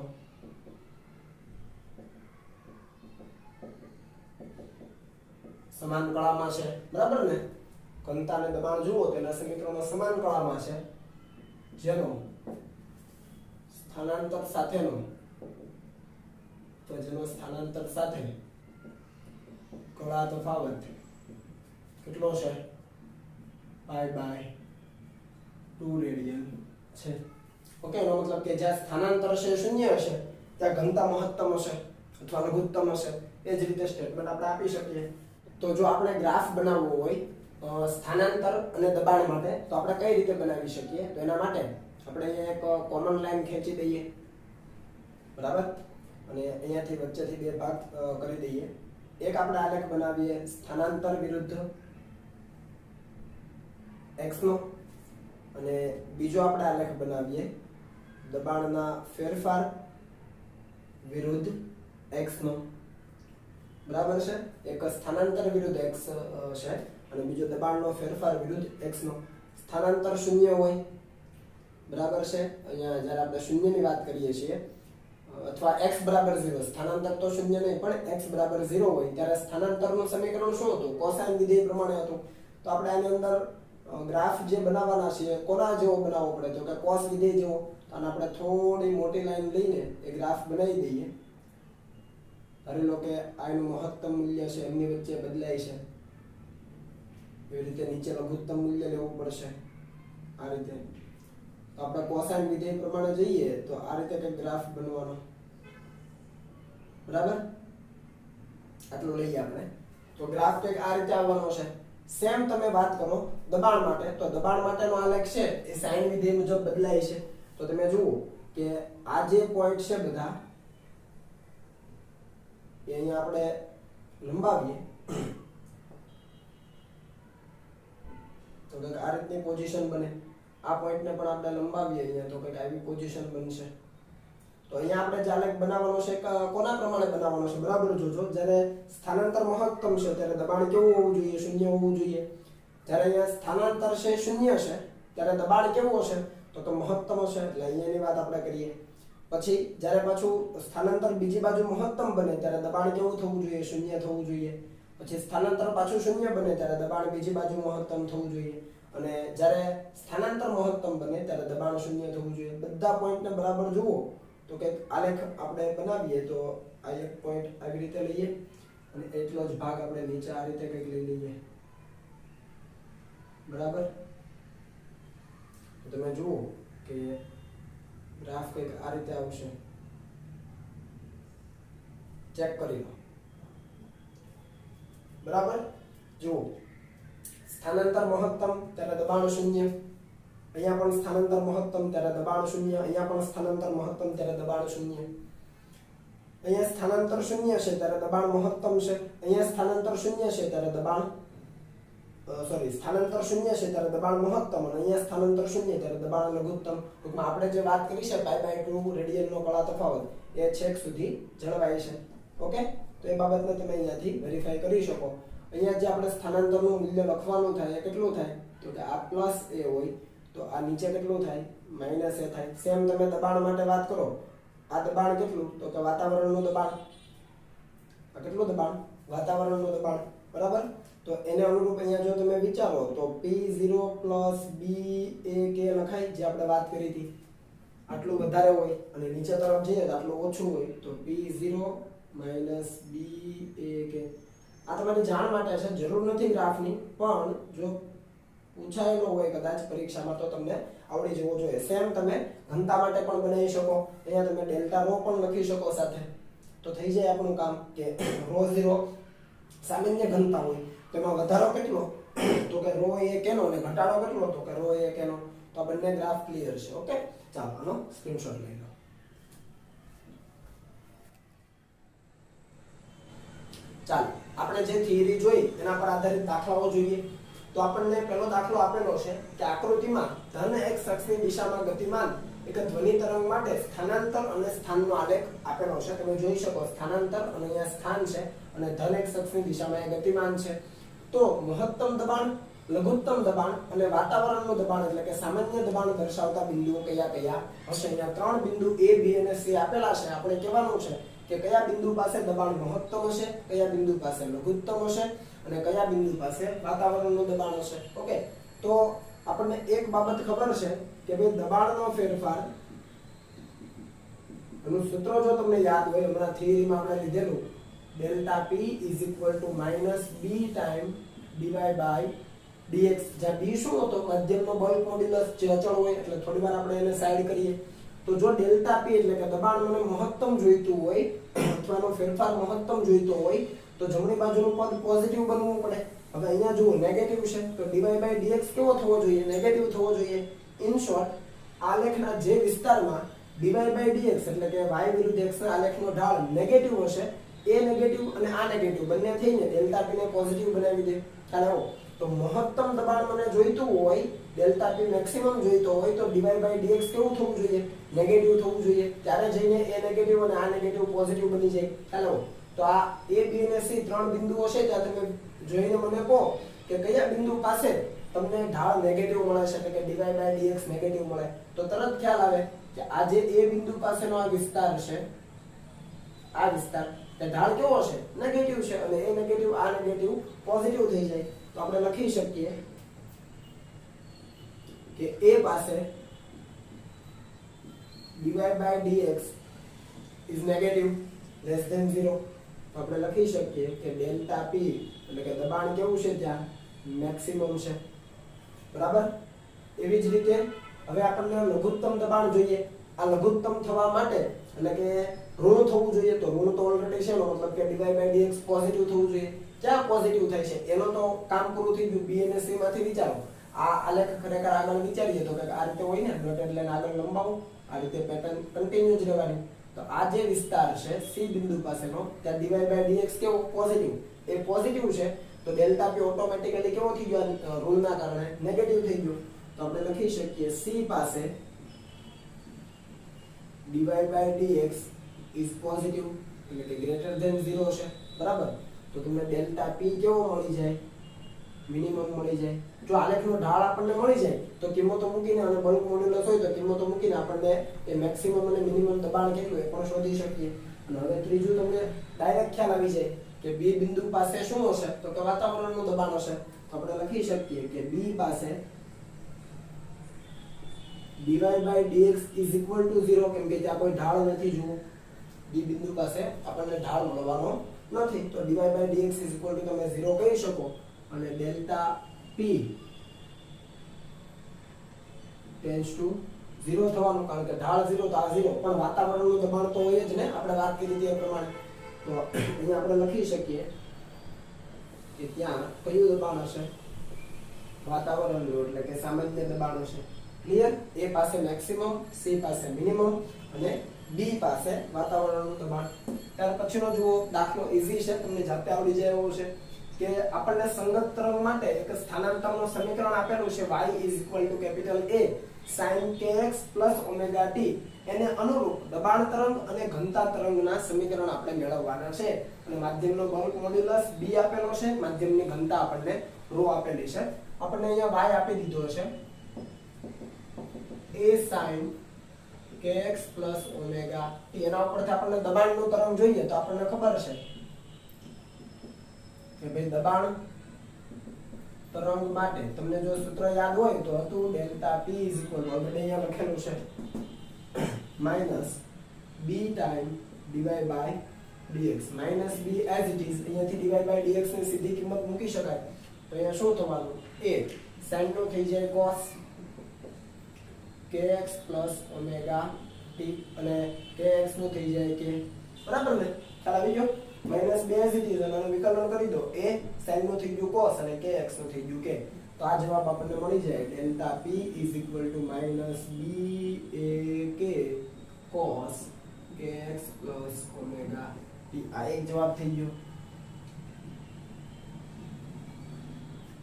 સમાન કળામાં છે, બરાબર ને? ઘનતા અને દબાણ જુઓ તેના સમીકરણો સમાન કળામાં છે, જેનો સ્થાનાંતર સાથેનો સાથે કળા તફાવત કેટલો છે? π/2 રેડિયન છે. ઓકે, એનો મતલબ કે જ્યાં સ્થાનાંતર છે શૂન્ય હશે ત્યાં ઘનતા મહત્તમ હશે અથવા લઘુત્તમ હશે. એ જ રીતે સ્ટેટમેન્ટ આપણે આપી શકીએ. તો જો આપણે ગ્રાફ બનાવવો હોય સ્થાનાંતર અને દબાણ માટે, તો આપણે કઈ રીતે બનાવી શકીએ? તો એના માટે આપણે અહીંયા એક કોમન લાઈન ખેંચી દઈએ, બરાબર, અને અહીંયાથી વચ્ચેથી બે ભાગ કરી દઈએ. એક આપણે આલેખ બનાવીએ સ્થાનાંતર વિરુદ્ધ x નો, અને બીજો આપણે આલેખ બનાવીએ દબાણના ફેરફાર વિરુદ્ધ x નો, બરાબર છે? એક સ્થાનાંતર વિરુદ્ધ x છે અને બીજો દબાણનો ફેરફાર વિરુદ્ધ x નો. સ્થાનાંતર શૂન્ય હોય, બરાબર છે? અહીંયા જ્યારે આપણે શૂન્યની વાત કરીએ છીએ અથવા x બરાબર 0, સ્થાનાંતર તો શૂન્ય નહીં પણ x બરાબર 0 હોય ત્યારે સ્થાનાંતરનું સમીકરણ શું હતું? કોસાઇન વિધેય પ્રમાણે હતું. તો આપણે આની અંદર ગ્રાફ જે બનાવવાના છે કોના જેવો બનાવવો પડે? તો કે કોસ વિધેય જેવો. અને આપણે થોડી મોટી લાઈન લઈને એ ગ્રાફ બનાવી દઈએ. ધારી લો કે આનું મહત્તમ મૂલ્ય છે એમની વચ્ચે બદલાય છે, એવી રીતે નીચે લઘુત્તમ મૂલ્ય લેવું પડશે આ રીતે. તો આપણે કોસાઇન વિધેય પ્રમાણે જઈએ તો આ રીતે કંઈક ગ્રાફ બનવાનો, બરાબર? આટલું લઈએ આપણે. તો ગ્રાફ કંઈક આ રીતે આવવાનો છે. સેમ તમે વાત કરો દબાણ માટે, તો દબાણ માટેનો આલેખ છે એ સાઇન વિધેય મુજબ બદલાય છે. તો તમે જુઓ કે આ જે પોઈન્ટ છે બધા એ અહીંયા આપણે લંબાવીએ તો કંઈક આ રીતની પોઝિશન બને. આ પોઈન્ટને પણ આપણે લંબાવીએ અહીંયા તો કંઈક આવી પોઝિશન બનશે. તો અહીંયા આપણે જે આલેખ બનાવવાનો છે કોના પ્રમાણે બનાવવાનો છે? બરાબર જોજો. જ્યારે સ્થાનાંતર મહત્તમ છે ત્યારે દબાણ કેવું હોવું જોઈએ? શૂન્ય હોવું જોઈએ. જ્યારે અહીંયા સ્થાનાંતર છે શૂન્ય છે ત્યારે દબાણ કેવું હશે? તો મહત્તમ હશે. એટલે અહીંયાની વાત આપણે કરીએ. પછી જ્યારે પાછું સ્થાનાંતર બીજી બાજુ મહત્તમ બને ત્યારે દબાણ કેવું થવું જોઈએ? શૂન્ય થવું જોઈએ. પછી સ્થાનાંતર પાછું શૂન્ય બને ત્યારે દબાણ બીજી બાજુ મહત્તમ થવું જોઈએ. અને જ્યારે સ્થાનાંતર મહત્તમ બને ત્યારે દબાણ શૂન્ય થવું જોઈએ. બધા પોઈન્ટને બરાબર જુઓ તો કંઈક આલેખ આપણે બનાવીએ તો આ એક પોઈન્ટ આવી રીતે લઈએ અને એટલો જ ભાગ આપણે નીચે આ રીતે કંઈક લઈ લઈએ, બરાબર? તો તમે જુઓ કે ગ્રાફ કંઈક આ રીતે આવશે. ચેક કરી લો, બરાબર? જુઓ સ્થાનાંતર મહત્તમ ત્યારે દબાણ શૂન્ય, અહીંયા પણ સ્થાનાંતર મહત્તમ ત્યારે દબાણ શૂન્ય, અહીંયા પણ સ્થાનાંતર મહત્તમ ત્યારે દબાણ શૂન્ય. અહીંયા સ્થાનાંતર શૂન્ય છે ત્યારે દબાણ મહત્તમ છે, અહીંયા સ્થાનાંતર શૂન્ય છે ત્યારે દબાણ સ્થાનાંતર શૂન્ય છે ત્યારે દબાણ મહત્તમ, અને અહીંયા સ્થાનાંતર શૂન્ય ત્યારે દબાણ લઘુત્તમ. ટૂંકમાં આપણે જે વાત કરી છે π/2 રેડિયનનો કળા તફાવત એ છેક સુધી જળવાય છે. ઓકે, તો એ બાબતને તમે અહીંયાથી વેરીફાઈ કરી શકો. અહીંયા જે આપણે સ્થાનાંતરનું મૂલ્ય લખવાનું થાય એ કેટલું થાય? તો કે આ પ્લસ a હોય તો આ નીચે કેટલું થાય? માઇનસ a થાય. સેમ તમે દબાણ માટે વાત કરો, આ દબાણ કેટલું? તો કે વાતાવરણનું દબાણ. આ કેટલું દબાણ? વાતાવરણનું દબાણ, બરાબર? તો એને અનુરૂપ અહીંયા જો તમે વિચારો તો P0 + BAK લખાય, જે આપણે વાત કરી હતી. આટલું વધારે હોય અને નીચે તરફ જઈએ તો આટલું ઓછું હોય તો p0 માઈનસ b a કે આ તમારી જાણ માટે છે, જરૂર નથી ગ્રાફની, પણ જો પૂછાયેલો હોય કદાચ પરીક્ષામાં તો તમને આવડી જવો જોઈએ. સેમ તમે ઘનતા માટે પણ બનાવી શકો, અહીંયા તમે ડેલ્ટા રો પણ લખી શકો સાથે, તો થઈ જાય આપણું કામ કે ρ0 સામાન્ય ઘનતા હોય તો એમાં વધારો કેટલો તો કે ρ1 એનો અને ઘટાડો કેટલો તો કે ρ1 એનો. તો આ બંને ગ્રાફ ક્લિયર છે. ઓકે, ચાલો આનો સ્ક્રીનશોટ લઈ લો. ચાલો આપણે જે થિયરી જોઈ એના પર આધારિત દાખલાઓ જોઈએ. તો આપણને પહેલો દાખલો આપેલો છે કે આકૃતિમાં ધન x અક્ષની દિશામાં ગતિમાન એક ધ્વનિ તરંગ માટે સ્થાનાંતર અને સ્થાનનો આલેખ આપેલો છે. તમે જોઈ શકો સ્થાનાંતર અને અહીંયા સ્થાન છે અને ધન x અક્ષની દિશામાં એ ગતિમાન છે. તો મહત્તમ દબાણ, લઘુત્તમ દબાણ અને વાતાવરણનું દબાણ એટલે કે સામાન્ય દબાણ દર્શાવતા બિંદુઓ કયા કયા હશે. અહીંયા 3 બિંદુ a b અને c આપેલા છે. આપણે કહેવાનું છે કે કયા બિંદુ પાસે દબાણ મહત્તમ હશે, કયા બિંદુ પાસે લઘુત્તમ હશે અને કયા બિંદુ પાસે વાતાવરણનું દબાણ હશે. ઓકે, તો આપણને એક બાબત ખબર છે કે ભાઈ દબાણનો ફેરફાર એનું સૂત્ર જો તમને યાદ હોય, હમણાં થિયરીમાં આપણે લીધેલું delta p -b time dy by dx, જ્યાં b શું હતો માધ્યમનો બલ્ક મોડ્યુલસ જે અચળ હોય, એટલે થોડીવાર આપણે એને સાઈડ કરીએ. તો જો ડેલ્ટા p એટલે કે દબાણ મને મહત્તમ જોઈતું હોય અથવા એનો ફેરફાર મહત્તમ જોઈતો હોય તો જમણી બાજુનું પદ પોઝિટિવ બનવું પડે. હવે અહીંયા જુઓ નેગેટિવ છે તો dy બાય dx કેવો થવો જોઈએ? નેગેટિવ થવો જોઈએ. ઇન શોર્ટ આલેખના જે વિસ્તારમાં dy બાય dx એટલે કે y વિરુદ્ધ x ના આલેખનો ઢાળ નેગેટિવ હશે, એ નેગેટિવ અને આ નેગેટિવ બંને થઈને ડેલ્ટા p ને પોઝિટિવ બનાવી દે. ખ્યાલ આવ્યો? તો મહત્તમ દબાણ મને જોઈતું હોય, ડેલ્ટા p મેક્સિમમ જોઈતો હોય તો dy બાય dx કેવું થવું જોઈએ? નેગેટિવ થવું જોઈએ. ત્યારે જઈને એ નેગેટિવ અને આ નેગેટિવ પોઝિટિવ બની જાય. ખ્યાલ આવ્યો? તો આ a b અને c 3 બિંદુઓ છે, ત્યાં તમે જોઈને મને કહો કે કયા બિંદુ પાસે તમને ઢાળ નેગેટિવ મળે છે, એટલે કે dy બાય dx નેગેટિવ મળે. તો તરત ખ્યાલ આવે કે આ જે a બિંદુ પાસેનો આ વિસ્તાર છે, આ વિસ્તાર તે ઢાળ કેવો છે? નેગેટિવ છે, અને એ નેગેટિવ આ નેગેટિવ પોઝિટિવ થઈ જાય. તો આપણે લખી શકીએ કે a પાસે dy by dx is negative less than 0. તો આપણે લખી શકીએ કે ડેલ્ટા p એટલે કે દબાણ કેવું છે? ત્યાં મેક્સિમમ છે. બરાબર? એવી જ રીતે હવે આપણને લઘુત્તમ દબાણ જોઈએ. આ લઘુત્તમ થવા માટે એટલે કે ઋણ થવું જોઈએ. તો ઋણ તો ઓલરેડી છે, એનો મતલબ કે dy બાય dx પોઝિટિવ થવું જોઈએ. ક્યાં પોઝિટિવ થાય છે એનો તો કામ પૂરું થઈ ગયું. b અને c માંથી વિચારો. આ આલેખ ખરેખર આગળ વિચારીએ તો કે આ રીતે હોય ને, ડોટેડ લાઈન આગળ લંબાવો, આ રીતે પેટર્ન કન્ટિન્યુ જ રહેવાની. તો આ જે વિસ્તાર છે c બિંદુ પાસેનો, ત્યાં dy બાય dx કેવો? પોઝિટિવ. એ પોઝિટિવ છે તો ડેલ્ટા p ઓટોમેટિકલી કેવો થઈ ગયો? ઋણના કારણે નેગેટિવ થઈ ગયો. તો આપણે લખી શકીએ c પાસે dy by dx is positive એટલે કે ગ્રેટર ધેન 0 છે. બરાબર? તો તમને ડેલ્ટા p કેવો મળી જાય? મિનિમમ મળી જાય. જો આલેખનો ઢાળ આપણને મળી જાય તો કિંમતો મૂકીને અને બલ્ક મોડ્યુલસ હોય તો કિંમતો મૂકીને આપણને એ મેક્સિમમ અને મિનિમમ દબાણ કેટલું એ પણ શોધી શકીએ. અને હવે ત્રીજું તમને ડાયરેક્ટ ખ્યાલ આવી જાય કે b બિંદુ પાસે શું હશે? તો કે વાતાવરણનું દબાણ હશે. તો આપણે લખી શકીએ કે b પાસે dy by dx is equal to 0, કેમ કે ત્યાં કોઈ ઢાળ નથી. જુઓ b બિંદુ પાસે આપણને ઢાળ મળવાનો નથી, તો dy by dx is equal to તમે 0 કહી શકો. અને ડેલ્ટા p ટેન્ડ્સ ટુ 0 થવાનું, કારણ કે ઢાળ 0 તો આ 0, પણ વાતાવરણનું દબાણ તો હોય જ ને, આપણે વાત કરી તે પ્રમાણે. તો અહીંયા આપણે લખી શકીએ કે ત્યાં કયું દબાણ હશે? વાતાવરણનું, એટલે કે સામાન્ય દબાણ હશે. ક્લિયર? a પાસે મેક્સિમમ, c પાસે મિનિમમ અને d પાસે વાતાવરણનું દબાણ. ત્યાર પછીનો જુઓ દાખલો ઈઝી છે, તમને જાતે આવડી જાય એવો છે કે આપણને સંગત તરંગ માટે એક સ્થાનાંતરનું સમીકરણ આપેલું છે y is equal to capital A sin kx plus omega t. એને અનુરૂપ દબાણ તરંગ અને ઘનતા તરંગના સમીકરણ આપણે મેળવવાના છે. અને માધ્યમનો બલ્ક મોડ્યુલસ b આપેલો છે, માધ્યમની ઘનતા આપણને ρ આપેલી છે. આપણને અહીંયા y આપી દીધો છે A sin kx plus omega t. એના ઉપરથી આપણને દબાણનું તરંગ જોઈએ તો આપણને ખબર છે કે ભાઈ દબાણ તરંગ માટે તમને જો સૂત્ર યાદ હોય તો હતું ડેલ્ટા p ઓલરેડી અહીંયા લખેલું છે minus b time dy by dx. Minus b as it is, અહીંયાથી ડીવાય બાય ડીએક્સ ની સીધી કિંમત મૂકી શકાય. તો અહીંયા શું થવાનું? એ sin નો થઈ જાય cos kx plus omega T અને kx નું થઈ જાય કે, બરાબર ને? ખ્યાલ આવી ગયો? માઇનસ બે એઝ ઇટ ઇઝ અને આનું વિકલન કરી દો. એ sin નું થઈ ગયું cos અને kx નું થઈ ગયું કે. તો આ જવાબ આપણને મળી જાય delta p is equal to minus B A K cos kx plus omega T. આ એક જવાબ થઈ ગયો.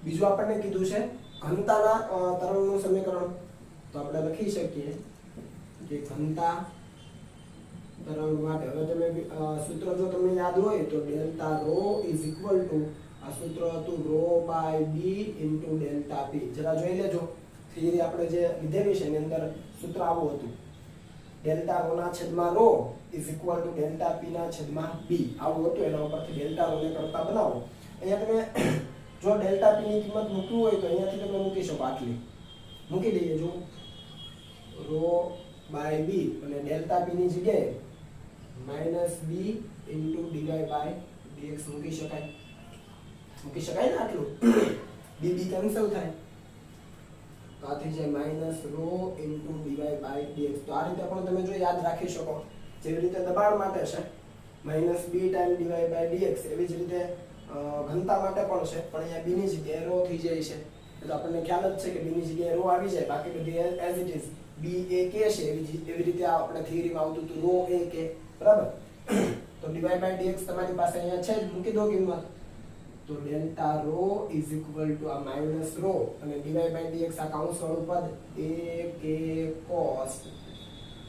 બીજું આપણને કીધું છે ઘનતાના તરંગનું સમીકરણ. તો આપણે લખી શકીએ કે ઘનતા તરંગ માટે હવે તમે સૂત્ર જો તમને યાદ હોય તો delta rho is equal to, આ સૂત્ર હતું rho by b into delta p. જરા જોઈ લેજો, થિયરી આપણે જે લીધેલી છે એની અંદર સૂત્ર આવું હતું, ડેલ્ટા રો ના છેદમાં rho is equal to delta p ના છેદમાં બી. આવું હતું. એના ઉપરથી ડેલ્ટા રો ને કરતા બનાવો. અહીંયા તમે જો ડેલ્ટા પી ની કિંમત મૂકવી હોય તો અહીંયાથી તમે મૂકી શકો, આટલી મૂકી દઈએ. જો રો બાય બી અને ડેલ્ટા પી ની જગ્યાએ minus b into dy by dx મૂકી શકાય. મૂકી શકાય ને આટલું? બી બી કેન્સલ થાય તો આ થઈ જાય minus rho into dy by dx. તો આ રીતે પણ તમે જો યાદ રાખી શકો, જેવી રીતે દબાણ માટે છે minus b time dy by dx, એવી જ રીતે ઘનતા માટે પણ છે. પણ અહીંયા બી ની જગ્યાએ રો થઈ જાય છે. તો આપણને ખ્યાલ જ છે કે બી ની જગ્યાએ રો આવી જાય, બાકી બધી as it is B A કે છે. એવી રીતે આપણે થિયરીમાં આવતું હતું રો એ કે, બરાબર? તો ડીવાય બાય ડીએક્સ તમારી પાસે અહીંયા છે જ, મૂકી દો કિંમત. તો delta rho is equal to આ માઇનસ રો અને ડીવાય બાય ડીએક્સ આ કૌંસવાળું પદ A K cos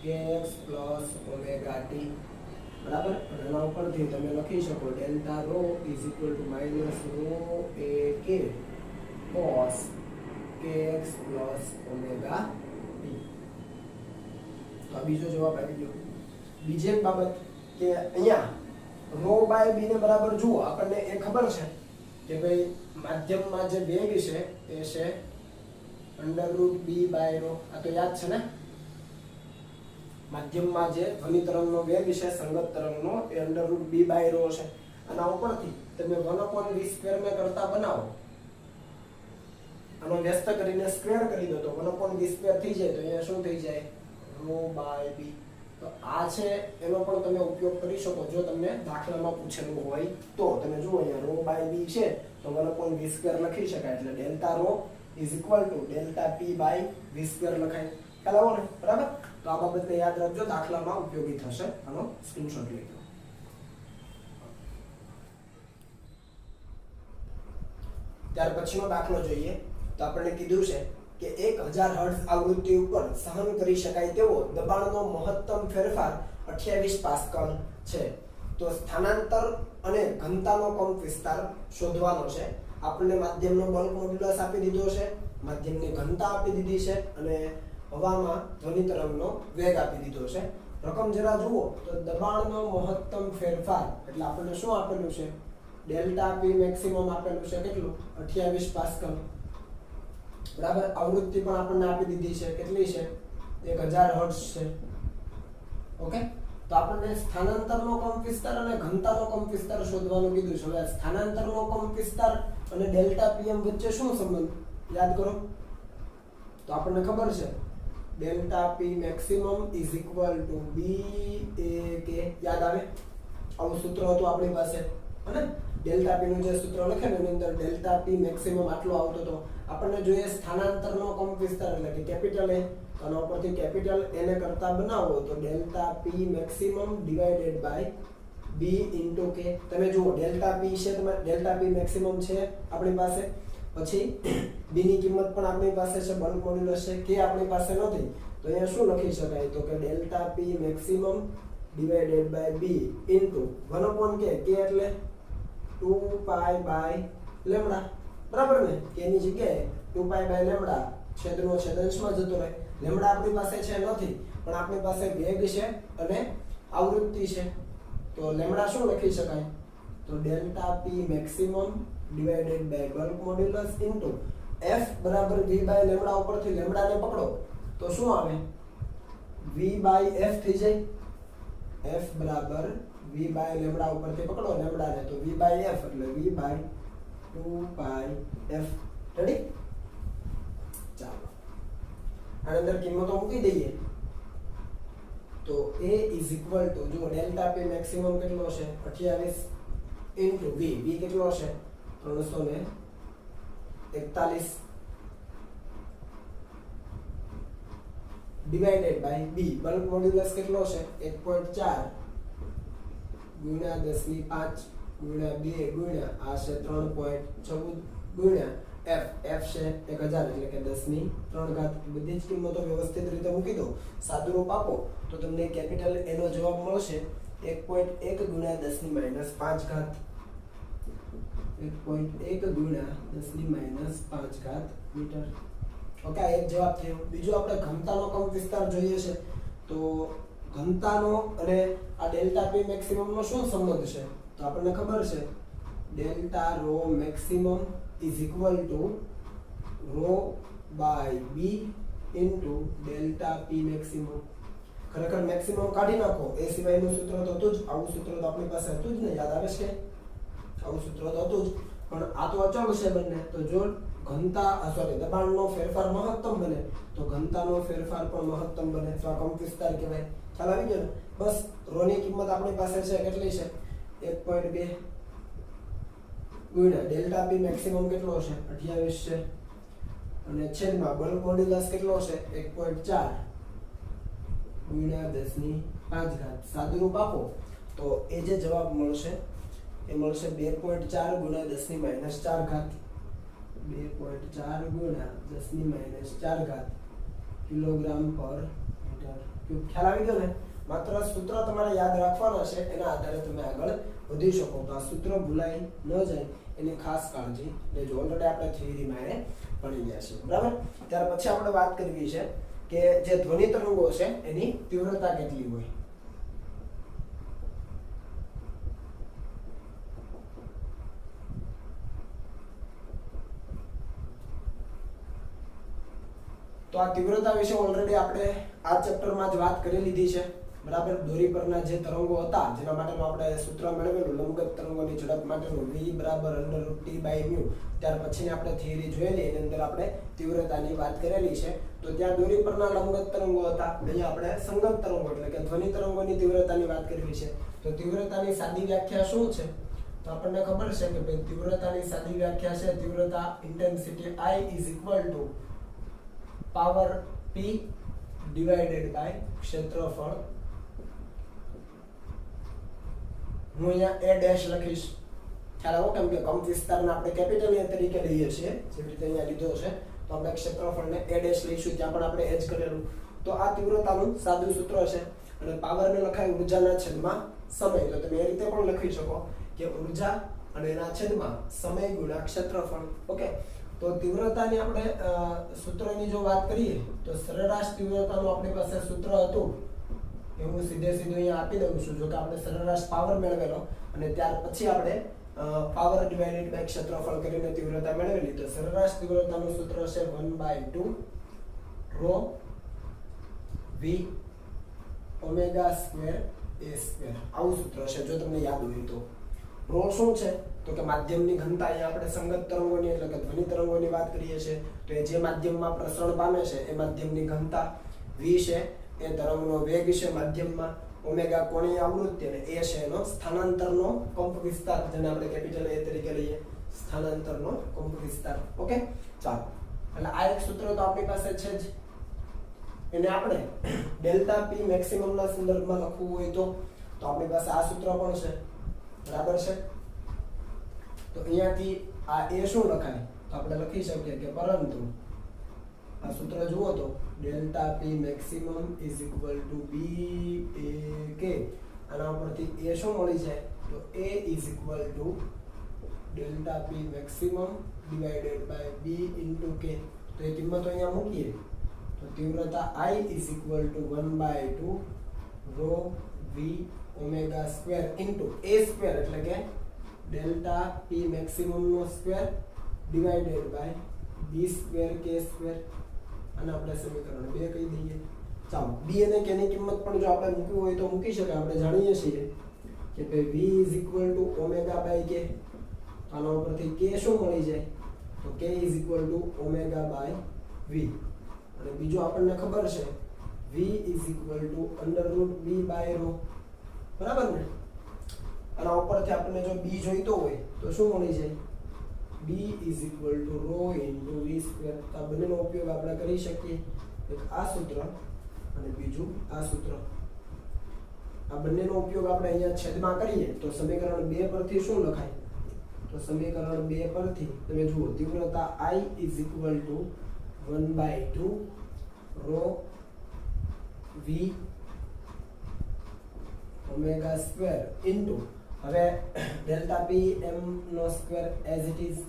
kx plus omega T, બરાબર? અને એના ઉપરથી તમે લખી શકો delta rho is equal to minus rho A K cos kx plus omega T. તો આ બીજો જવાબ આવી ગયો. બીજી એક બાબત કે અહીંયા રો બાય બી ને બરાબર જુઓ, આપણને એ ખબર છે કે ભાઈ માધ્યમમાં જે વેગ છે એ છે √b બાય રો. આ તો યાદ છે ને? માધ્યમમાં જે ધ્વનિ તરંગનો વેગ છે સંગત તરંગનો એ √b બાય રો છે. આના ઉપરથી તમે 1/v² ને કરતા બનાવો, આનો વ્યસ્ત કરીને સ્ક્વેર કરી દો તો 1/v² થઈ જાય. તો અહીંયા શું થઈ જાય? રો બાય બી. તો આ છે એનો પણ તમે ઉપયોગ કરી શકો જો તમને દાખલામાં પૂછેલું હોય તો. તમે જુઓ અહીંયા રો બાય બી છે તો 1/v² લખી શકાય. એટલે delta rho is equal to delta p by v² લખાય. ખ્યાલ આવો ને? બરાબર? તો આ બાબતને યાદ રાખજો, દાખલામાં ઉપયોગી થશે. આનો સ્ક્રીનશોટ લઈ લો. ત્યાર પછીનો દાખલો જોઈએ તો આપણે કીધું છે કે 1000 હર્ટ્ઝ આવૃત્તિ ઉપર સહન કરી શકાય તેવો દબાણનો મહત્તમ ફેરફાર 28 પાસ્કલ છે. તો સ્થાનાંતર અને ઘનતાનો કંપ વિસ્તાર શોધવાનો છે. આપણને માધ્યમનો બલ્ક મોડ્યુલસ આપી દીધો છે, માધ્યમની ઘનતા આપી દીધી છે અને હવામાં ધ્વનિ તરંગનો વેગ આપી દીધો છે. રકમ જરા જુઓ તો દબાણનો મહત્તમ ફેરફાર એટલે આપણને શું આપેલું છે? ડેલ્ટા પી મેક્સિમમ આપેલું છે. કેટલું? 28 પાસ્કલ. બરાબર? આવૃત્તિ પણ આપણને આપી દીધી છે. કેટલી છે? 1000 હર્ટ્ઝ છે. ઓકે? તો આપણને સ્થાનાંતરનો કંપ વિસ્તાર અને ઘનતાનો કંપ વિસ્તાર શોધવાનું કીધું છે. હવે સ્થાનાંતરનો કંપ વિસ્તાર અને ડેલ્ટા પીએમ વચ્ચે શું સંબંધ? યાદ કરો. તો આપણને ખબર છે delta P maximum is equal to B A K. યાદ આવે? આવું સૂત્ર હતું આપણી પાસે, અને ડેલ્ટા પી નું જે સૂત્ર લખેલું એની અંદર ડેલ્ટા પી મેક્સિમમ આટલો આવતો હતો. આપણને જોઈએ સ્થાનાંતરનો કંપ વિસ્તાર એટલે કે કેપિટલ એ, આના ઉપરથી કેપિટલ એ ને કરતા બનાવો તો delta P maximum divided by b into k. તમે જુઓ ડેલ્ટા પી છે, તમારે ડેલ્ટા પી મેક્સિમમ છે આપણી પાસે, પછી બી ની કિંમત પણ આપણી પાસે છે, બલ્ક મોડ્યુલસ છે, કે આપણી પાસે નથી. તો અહીંયા શું લખી શકાય? તો કે delta P maximum divided by b into 1/k. કે એટલે 2 પાઈ બાય લેમ્ડા. બરાબર ને? કે ની જગ્યાએ 2 પાઈ બાય લેમ્ડા છેદનો છેદંશમાં જતો રહે. લેમ્ડા આપણી પાસે છે નથી, પણ આપણી પાસે વેગ છે અને આવૃત્તિ છે. તો લેમ્ડા શું લખી શકાય? તો delta P maximum divided by bulk modulus into f બરાબર v બાય લેમ્ડા. ઉપરથી લેમ્ડા ને પકડો તો શું આવે? v બાય f થઈ જાય. f બરાબર v બાય લેમ્ડા ઉપરથી પકડો લેમ્ડા ને, તો v બાય f એટલે v by 2 pi f. Ready? ચાલો આની અંદર કિંમતો મૂકી દઈએ. તો a ઇઝ ઇક્વલ ટુ, જો ડેલ્ટા p મેક્સિમમ કેટલો છે 28 ઇન્ટુ v. v કેટલો છે 341 divided by b. Bulk modulus કેટલો છે 1.4 ગુણ્યા 10 ની 5 ગુણ્યા 2 ગુણ્યા આ છે 3.14 ગુણ્યા f. f છે 1000 એટલે કે 10 ની 3 ઘાત. બધી જ કિંમતો વ્યવસ્થિત રીતે મૂકી દો, સાદુરૂપ આપો તો તમને કેપિટલ A નો જવાબ મળશે 1.1 ગુણ્યા 10 ની -5 ઘાત. 1.1 ગુણ્યા 10 ની -5 ઘાત મીટર. ઓકે, આ એક જવાબ થયો. બીજો આપણે ઘનતાનો કંપ વિસ્તાર જોઈએ છે. તો ઘનતાનો અને આ ડેલ્ટા પી મેક્સિમમ નો શું સંબંધ છે? તો આપણને ખબર છે delta rho maximum is equal to rho by b into delta P maximum. ખરેખર મેક્સિમમ કાઢી નાખો એ સિવાયનું સૂત્ર તો હતું જ. આવું સૂત્ર તો આપણી પાસે હતું જ ને, યાદ આવે છે? આવું સૂત્ર તો હતું જ, પણ આ તો અચળ છે બંને. તો જો ઘનતા દબાણનો ફેરફાર મહત્તમ બને તો ઘનતાનો ફેરફાર પણ મહત્તમ બને. તો આ કંપ વિસ્તાર કહેવાય. ખ્યાલ આવી ગયો ને? બસ રોની કિંમત આપણી પાસે છે કેટલી છે 1.2 ગુણ્યા ડેલ્ટા પી મેક્સિમમ કેટલો છે 28 છે અને છેદમાં બલ્ક મોડ્યુલસ કેટલો છે 1.4 ગુણ્યા 10 ની 5 ઘાત. સાદુરૂપ આપો તો એ જે જવાબ મળશે એ મળશે 2.4 ગુણ્યા 10 ની -4 ઘાત. 2.4 ગુણ્યા 10 ની -4 ઘાત કિલોગ્રામ પર મીટર ક્યુબ. ખ્યાલ આવી ગયો ને? માત્ર સૂત્ર તમારે યાદ રાખવાના છે, એના આધારે તમે આગળ વધી શકો. તો આ સૂત્ર ભૂલાઈ ન જાય એની ખાસ કાળજી લેજો. ઓલરેડી આપણે થિયરીમાં એને ભણી ગયા છે, બરાબર? ત્યાર પછી આપણે વાત કરવી છે કે જે ધ્વનિ તરંગો છે એની તીવ્રતા કેટલી હોય. તો આ તીવ્રતા વિશે ઓલરેડી આપણે આ ચેપ્ટરમાં જ વાત કરી લીધી છે, બરાબર? દોરી પરના જે તરંગો હતા જેના માટેનું આપણે સૂત્ર મેળવેલું લંબગત તરંગોની ઝડપ માટેનું v બરાબર √t/μ. ત્યાર પછીની આપણે થિયરી જોયેલી એની અંદર આપણે તીવ્રતાની વાત કરેલી છે. તો ત્યાં દોરી પરના લંબગત તરંગો હતા, અહીંયા આપણે સંગત તરંગો એટલે કે ધ્વનિ તરંગોની તીવ્રતાની વાત કરવી છે. તો તીવ્રતાની સાદી વ્યાખ્યા શું છે? તો આપણને ખબર છે કે ભાઈ તીવ્રતાની સાદી વ્યાખ્યા છે તીવ્રતા intensity I is equal to power p divided by ક્ષેત્રફળ. હું અહીંયા a ડેશ લખીશ. ખ્યાલ આવો? કેમ કે કંપ વિસ્તારને આપણે કેપિટલ A તરીકે લઈએ છીએ, જેવી રીતે અહીંયા લીધો છે. તો આપણે ક્ષેત્રફળને a ડેશ લઈશું, ત્યાં પણ આપણે એ જ કરેલું. તો આ તીવ્રતાનું સાદું સૂત્ર છે અને પાવરને લખાય ઉર્જાના છેદમાં સમય. તો તમે એ રીતે પણ લખી શકો કે ઉર્જા અને એના છેદમાં સમય ગુણ્યા ક્ષેત્રફળ. ઓકે, તો તીવ્રતાની આપણે સૂત્રની જો વાત કરીએ તો સરેરાશ તીવ્રતાનું આપણી પાસે સૂત્ર હતું એ હું સીધે સીધું અહીંયા આપી દઉં છું. જો કે આપણે સરેરાશ પાવર મેળવેલો અને ત્યાર પછી આપણે પાવર ડિવાઇડેડ બાય ક્ષેત્રફળ કરીને તીવ્રતા મેળવેલી. તો સરેરાશ તીવ્રતાનું સૂત્ર છે 1/2 ρ v omega square a square. આવું સૂત્ર છે જો તમને યાદ હોય તો. ρ શું છે? તો કે માધ્યમની ઘનતા. અહીંયા આપણે સંગત તરંગોની એટલે કે ધ્વનિ તરંગોની વાત કરીએ છીએ. તો એ જે માધ્યમમાં પ્રસરણ પામે છે એ માધ્યમની ઘનતા. v છે એ તરંગનો વેગ છે માધ્યમમાં. ઓમેગા કોણીય આવૃત્તિ અને a છે એનો સ્થાનાંતરનો કંપ વિસ્તાર, જેને આપણે કેપિટલ A તરીકે લઈએ, સ્થાનાંતરનો કંપ વિસ્તાર. ઓકે, ચાલો. એટલે આ એક સૂત્ર તો આપણી પાસે છે જ. એને આપણે ડેલ્ટા પી મેક્સિમમ ના સંદર્ભમાં લખવું હોય તો આપણી પાસે આ સૂત્ર પણ છે, બરાબર છે? તો અહીંયાથી આ a શું લખાય? તો આપણે લખી શકીએ કે પરંતુ આ સૂત્ર જુઓ તો delta P maximum is equal to B A K. આના ઉપરથી a શું મળી જાય? તો a is equal to delta P maximum divided by b into k. તો એ કિંમતો અહીંયા મૂકીએ તો તીવ્રતા I is equal to 1/2 ρ v omega square into a square એટલે કે ડેલ્ટા પી મેક્સિમમ નો square divided by b square k square. અને આપણે સમીકરણ 2 કહી દઈએ. ચાલો b અને k ની કિંમત પણ જો આપણે મૂકવી હોય તો મૂકી શકાય. આપણે જાણીએ છીએ કે ભાઈ v = ઓમેગા બાય k. આના ઉપરથી k શું મળી જાય તો k = ઓમેગા બાય v. અને બીજું આપણને ખબર છે v = √b બાય ρ. બરાબર ને? આના ઉપરથી આપણને જો b જોઈતો હોય તો શું મળી જાય b = ρ × v². આ બંનેનો ઉપયોગ આપણે કરી શકીએ. એક આ સૂત્ર અને બીજું આ સૂત્ર. આ બંનેનો ઉપયોગ આપણે અહીંયા છેદમાં કરીએ તો સમીકરણ 2 પરથી શું લખાય તો સમીકરણ 2 પરથી તમે જુઓ તીવ્રતા I = 1/2 ρ v omega square into હવે delta p m² as it is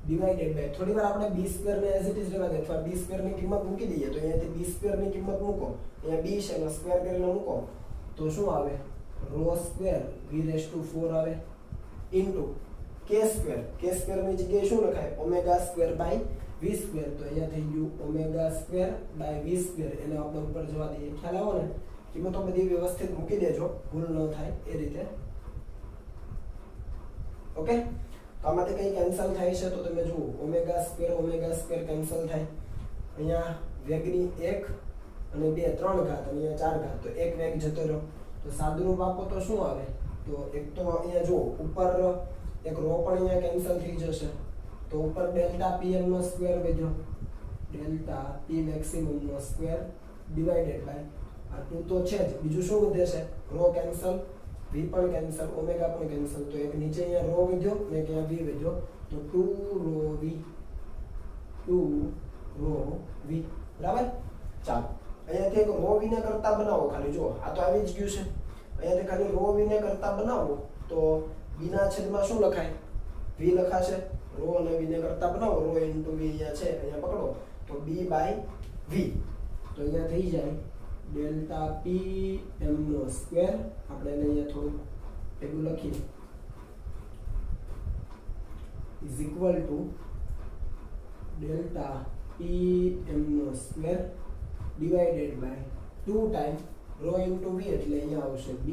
divided by થોડી વાર આપણે b² ને એઝ ઇટ ઇઝ રહેવા દે અથવા b² ની કિંમત મૂકી દઈએ તો અહીંયાથી b² ની કિંમત મૂકો અહીંયા b છે એનો સ્ક્વેર કરીને મૂકો તો શું આવે ρ² v⁴ આવે ઇન્ટુ k² ની જગ્યાએ શું લખાય ઓમેગા² બાય v². તો અહીંયા થઈ ગયું ઓમેગા² બાય v². એને આપણે ઉપર જવા દઈએ. ખ્યાલ આવો ને? કિંમતો બધી વ્યવસ્થિત મૂકી દેજો, ભૂલ ન થાય એ રીતે. ઓકે, તો આમાંથી કઈ કેન્સલ થાય છે તો તમે જુઓ ઓમેગા² કેન્સલ થાય. અહીંયા વેગની 1 અને 2 3 ઘાત અને અહીંયા 4 ઘાત તો એક વેગ જતો રહ્યો. તો સાદુરૂપ આપો તો શું આવે તો એક તો અહીંયા જુઓ ઉપર એક રો પણ અહીંયા કેન્સલ થઈ જશે. તો ઉપર ડેલ્ટા pm² વધ્યો delta p maximum² divided by આ 2 તો છે જ. બીજું શું વધે છે રો કેન્સલ, v પણ કેન્સલ, ઓમેગા પણ કેન્સલ. તો એક નીચે અહીંયા રો વધ્યો ને એક અહીંયા v વધ્યો તો 2 ρ v. બરાબર? ચાલો અહીંયાથી એક રો v ને કરતા બનાવો. ખાલી જો આ તો આવી જ ગયું છે. અહીંયાથી ખાલી રો v ને કરતા બનાવો તો b ના છેદમાં શું લખાય v લખાશે. રો અને v ને કરતા બનાવો રો * v અહીંયા છે અહીંયા પકડો તો b બાય v. તો અહીંયા થઈ જાય ડેલ્ટા pm² આપણે એને અહીંયા થોડું એવું લખીએ = delta pm² divided by 2 time rho * v એટલે અહીંયા આવશે b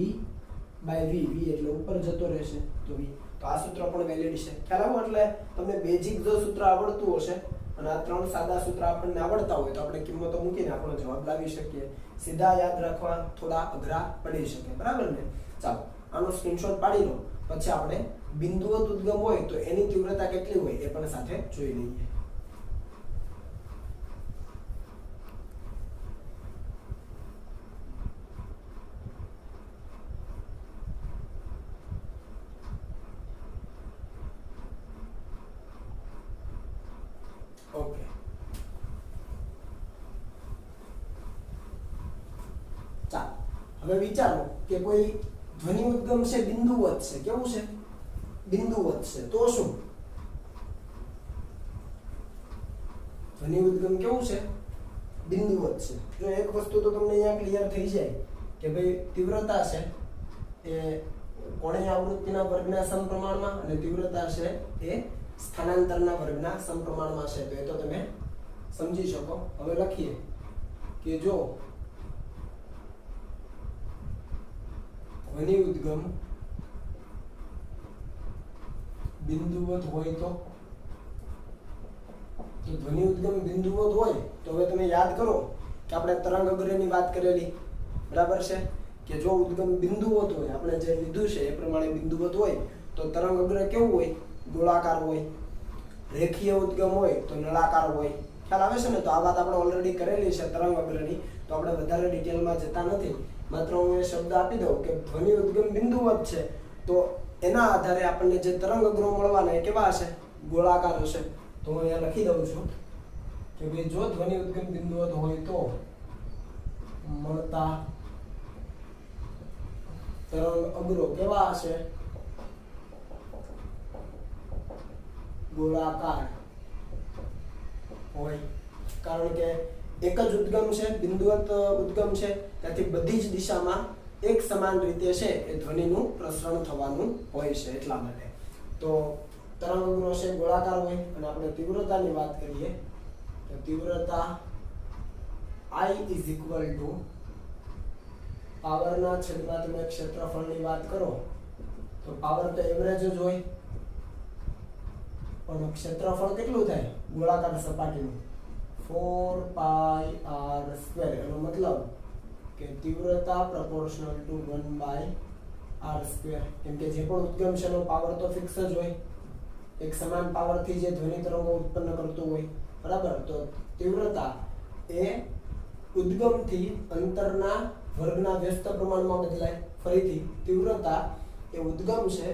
બાય v. v એટલે ઉપર જતો રહેશે તો v. તો આ સૂત્ર પણ વેલિડ છે. ખ્યાલ આવો? એટલે તમને બેઝિક જો સૂત્ર આવડતું હશે અને આ 3 સાદા સૂત્ર આપણને આવડતા હોય તો આપણે કિંમતો મૂકીને આપણો જવાબ લાવી શકીએ. સીધા યાદ રાખવા થોડા અઘરા પડી શકે. બરાબર ને? ચાલો આનો સ્ક્રીનશોટ પાડી લો. પછી આપણે બિંદુવત ઉદ્ગમ હોય તો એની તીવ્રતા કેટલી હોય એ પણ સાથે જોઈ લઈએ. ઓકે, ચાલો હવે વિચારો કે કોઈ ધ્વનિ ઉદ્ગમ છે બિંદુવત છે. કેવું છે? બિંદુવત છે. તો શું ધ્વનિ ઉદ્ગમ કેવું છે? બિંદુવત છે. જો એક વસ્તુ તો તમને અહીંયા ક્લિયર થઈ જાય કે ભાઈ તીવ્રતા છે એ કોણીય આવૃત્તિના વર્ગના સમપ્રમાણમાં અને તીવ્રતા છે એ સ્થાનાંતરના વર્ગના સમપ્રમાણમાં છે. તો એ તો તમે સમજી શકો. હવે લખીએ કે જો ધ્વનિ ઉદ્ગમ બિંદુવત હોય તો ધ્વનિ ઉદ્ગમ બિંદુવત હોય તો હવે તમે યાદ કરો કે આપણે તરંગ અગ્રની વાત કરેલી. બરાબર છે કે જો ઉદ્ગમ બિંદુવત હોય આપણે જે લીધું છે એ પ્રમાણે બિંદુવત હોય તો તરંગ અગ્ર કેવું હોય? ગોળાકાર હોય. રેખીય ઉદ્ગમ હોય તો નળાકાર હોય. ખ્યાલ આવે છે ને? તો આ વાત આપણે ઓલરેડી કરેલી છે તરંગ અગ્રની, તો આપણે વધારે ડિટેલમાં જતા નથી. માત્ર હું એ શબ્દ આપી દઉં કે ધ્વનિ ઉદ્ગમ બિંદુવત છે તો એના આધારે આપણને જે તરંગ અગ્રો મળવાના એ કેવા હશે? ગોળાકાર હશે. તો હું અહીંયા લખી દઉં છું કે ભાઈ જો ધ્વનિ ઉદ્ગમ બિંદુવત હોય તો મળતા તરંગ અગ્રો કેવા હશે? ગોળાકાર હોય. કારણ કે એક જ ઉદ્ગમ છે, બિંદુવત ઉદ્ગમ છે, ત્યાંથી બધી જ દિશામાં એક સમાન રીતે છે એ ધ્વનિનું પ્રસરણ થવાનું હોય છે. એટલા માટે તો તરંગ અગ્રો છે ગોળાકાર હોય. અને આપણે તીવ્રતાની વાત કરીએ તો તીવ્રતા I ઇઝ ઇક્વલ ટુ પાવરના છેદમાં તમે ક્ષેત્રફળની વાત કરો તો પાવર તો એવરેજ જ હોય, પણ ક્ષેત્રફળ કેટલું થાય ગોળાકાર સપાટીનું 4πr². એનો મતલબ કે તીવ્રતા પ્રોપોર્શનલ ટુ 1/r². કેમ કે જે પણ ઉદ્ગમ છે એનો પાવર તો ફિક્સ જ હોય, એક સમાન પાવરથી જે ધ્વનિ તરંગો ઉત્પન્ન કરતું હોય, બરાબર. તો તીવ્રતા એ ઉદ્ગમથી અંતરના વર્ગના વ્યસ્ત પ્રમાણમાં બદલાય. ફરીથી તીવ્રતા એ ઉદ્ગમ છે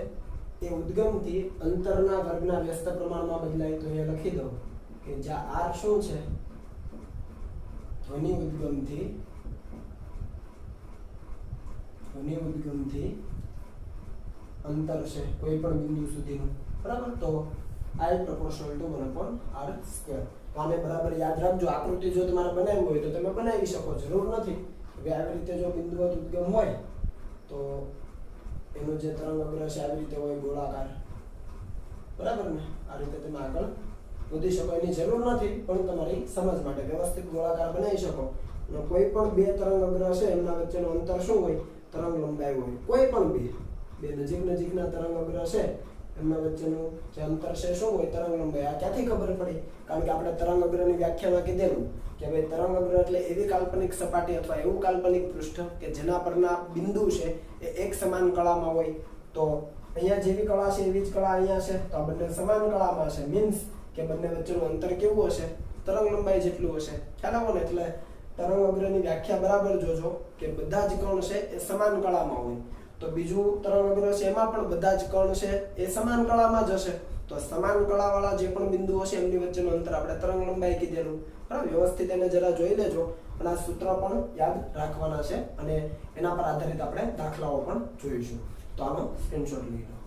એ ઉદ્ગમથી અંતરના વર્ગના વ્યસ્ત પ્રમાણમાં બદલાય. તો અહીંયા લખી દઉં કે જ્યાં r શું છે ધ્વનિ ઉદ્ગમથી અંતર છે કોઈ પણ બિંદુ સુધીનું, બરાબર. તો I proportional to 1/r². તો આને બરાબર યાદ રાખજો. આકૃતિ જો તમારે બનાવવી હોય તો તમે બનાવી શકો, જરૂર નથી કે આવી રીતે જો બિંદુવત ઉદ્ગમ હોય તો એનો જે તરંગ અગ્ર છે આવી રીતે હોય ગોળાકાર, બરાબર ને. આ રીતે તમે આગળ વધી શકો, એની જરૂર નથી, પણ તમારી સમજ માટે વ્યવસ્થિત ગોળાકાર બનાવી શકો. અને કોઈ પણ બે તરંગ અગ્ર છે એમના વચ્ચેનું અંતર શું હોય તરંગ લંબાઈ હોય. કોઈ પણ બે નજીકના તરંગ અગ્ર છે એમના વચ્ચેનું જે અંતર છે શું હોય તરંગ લંબાઈ. આ ક્યાંથી ખબર પડી? કારણ કે આપણે તરંગ અગ્રની વ્યાખ્યામાં કીધેલું કે ભાઈ તરંગ અગ્ર એટલે એવી કાલ્પનિક સપાટી અથવા એવું કાલ્પનિક પૃષ્ઠ કે જેના પરના બિંદુ છે એ એક સમાન કળામાં હોય. તો અહીંયા જેવી કળા છે એવી જ કળા અહીંયા છે, તો આ બંને સમાન કળામાં છે. મીન્સ કે બંને વચ્ચેનું અંતર કેવું હશે તરંગ લંબાઈ જેટલું હશે. ખ્યાલ આવો ને. એટલે તરંગ અગ્રની વ્યાખ્યા બરાબર જોજો કે બધા જ કણ છે એ સમાન કળામાં હોય. તો બીજું તરંગ અગ્ર છે એમાં પણ બધા જ કણ છે એ સમાન કળામાં જ હશે. તો સમાન કળાવાળા જે પણ બિંદુઓ છે એમની વચ્ચેનું અંતર આપણે તરંગ લંબાઈ કીધેલું, બરાબર. વ્યવસ્થિત એને જરા જોઈ લેજો અને આ સૂત્ર પણ યાદ રાખવાના છે અને એના પર આધારિત આપણે દાખલાઓ પણ જોઈશું. તો આનો સ્ક્રીનશોટ લઈ લો.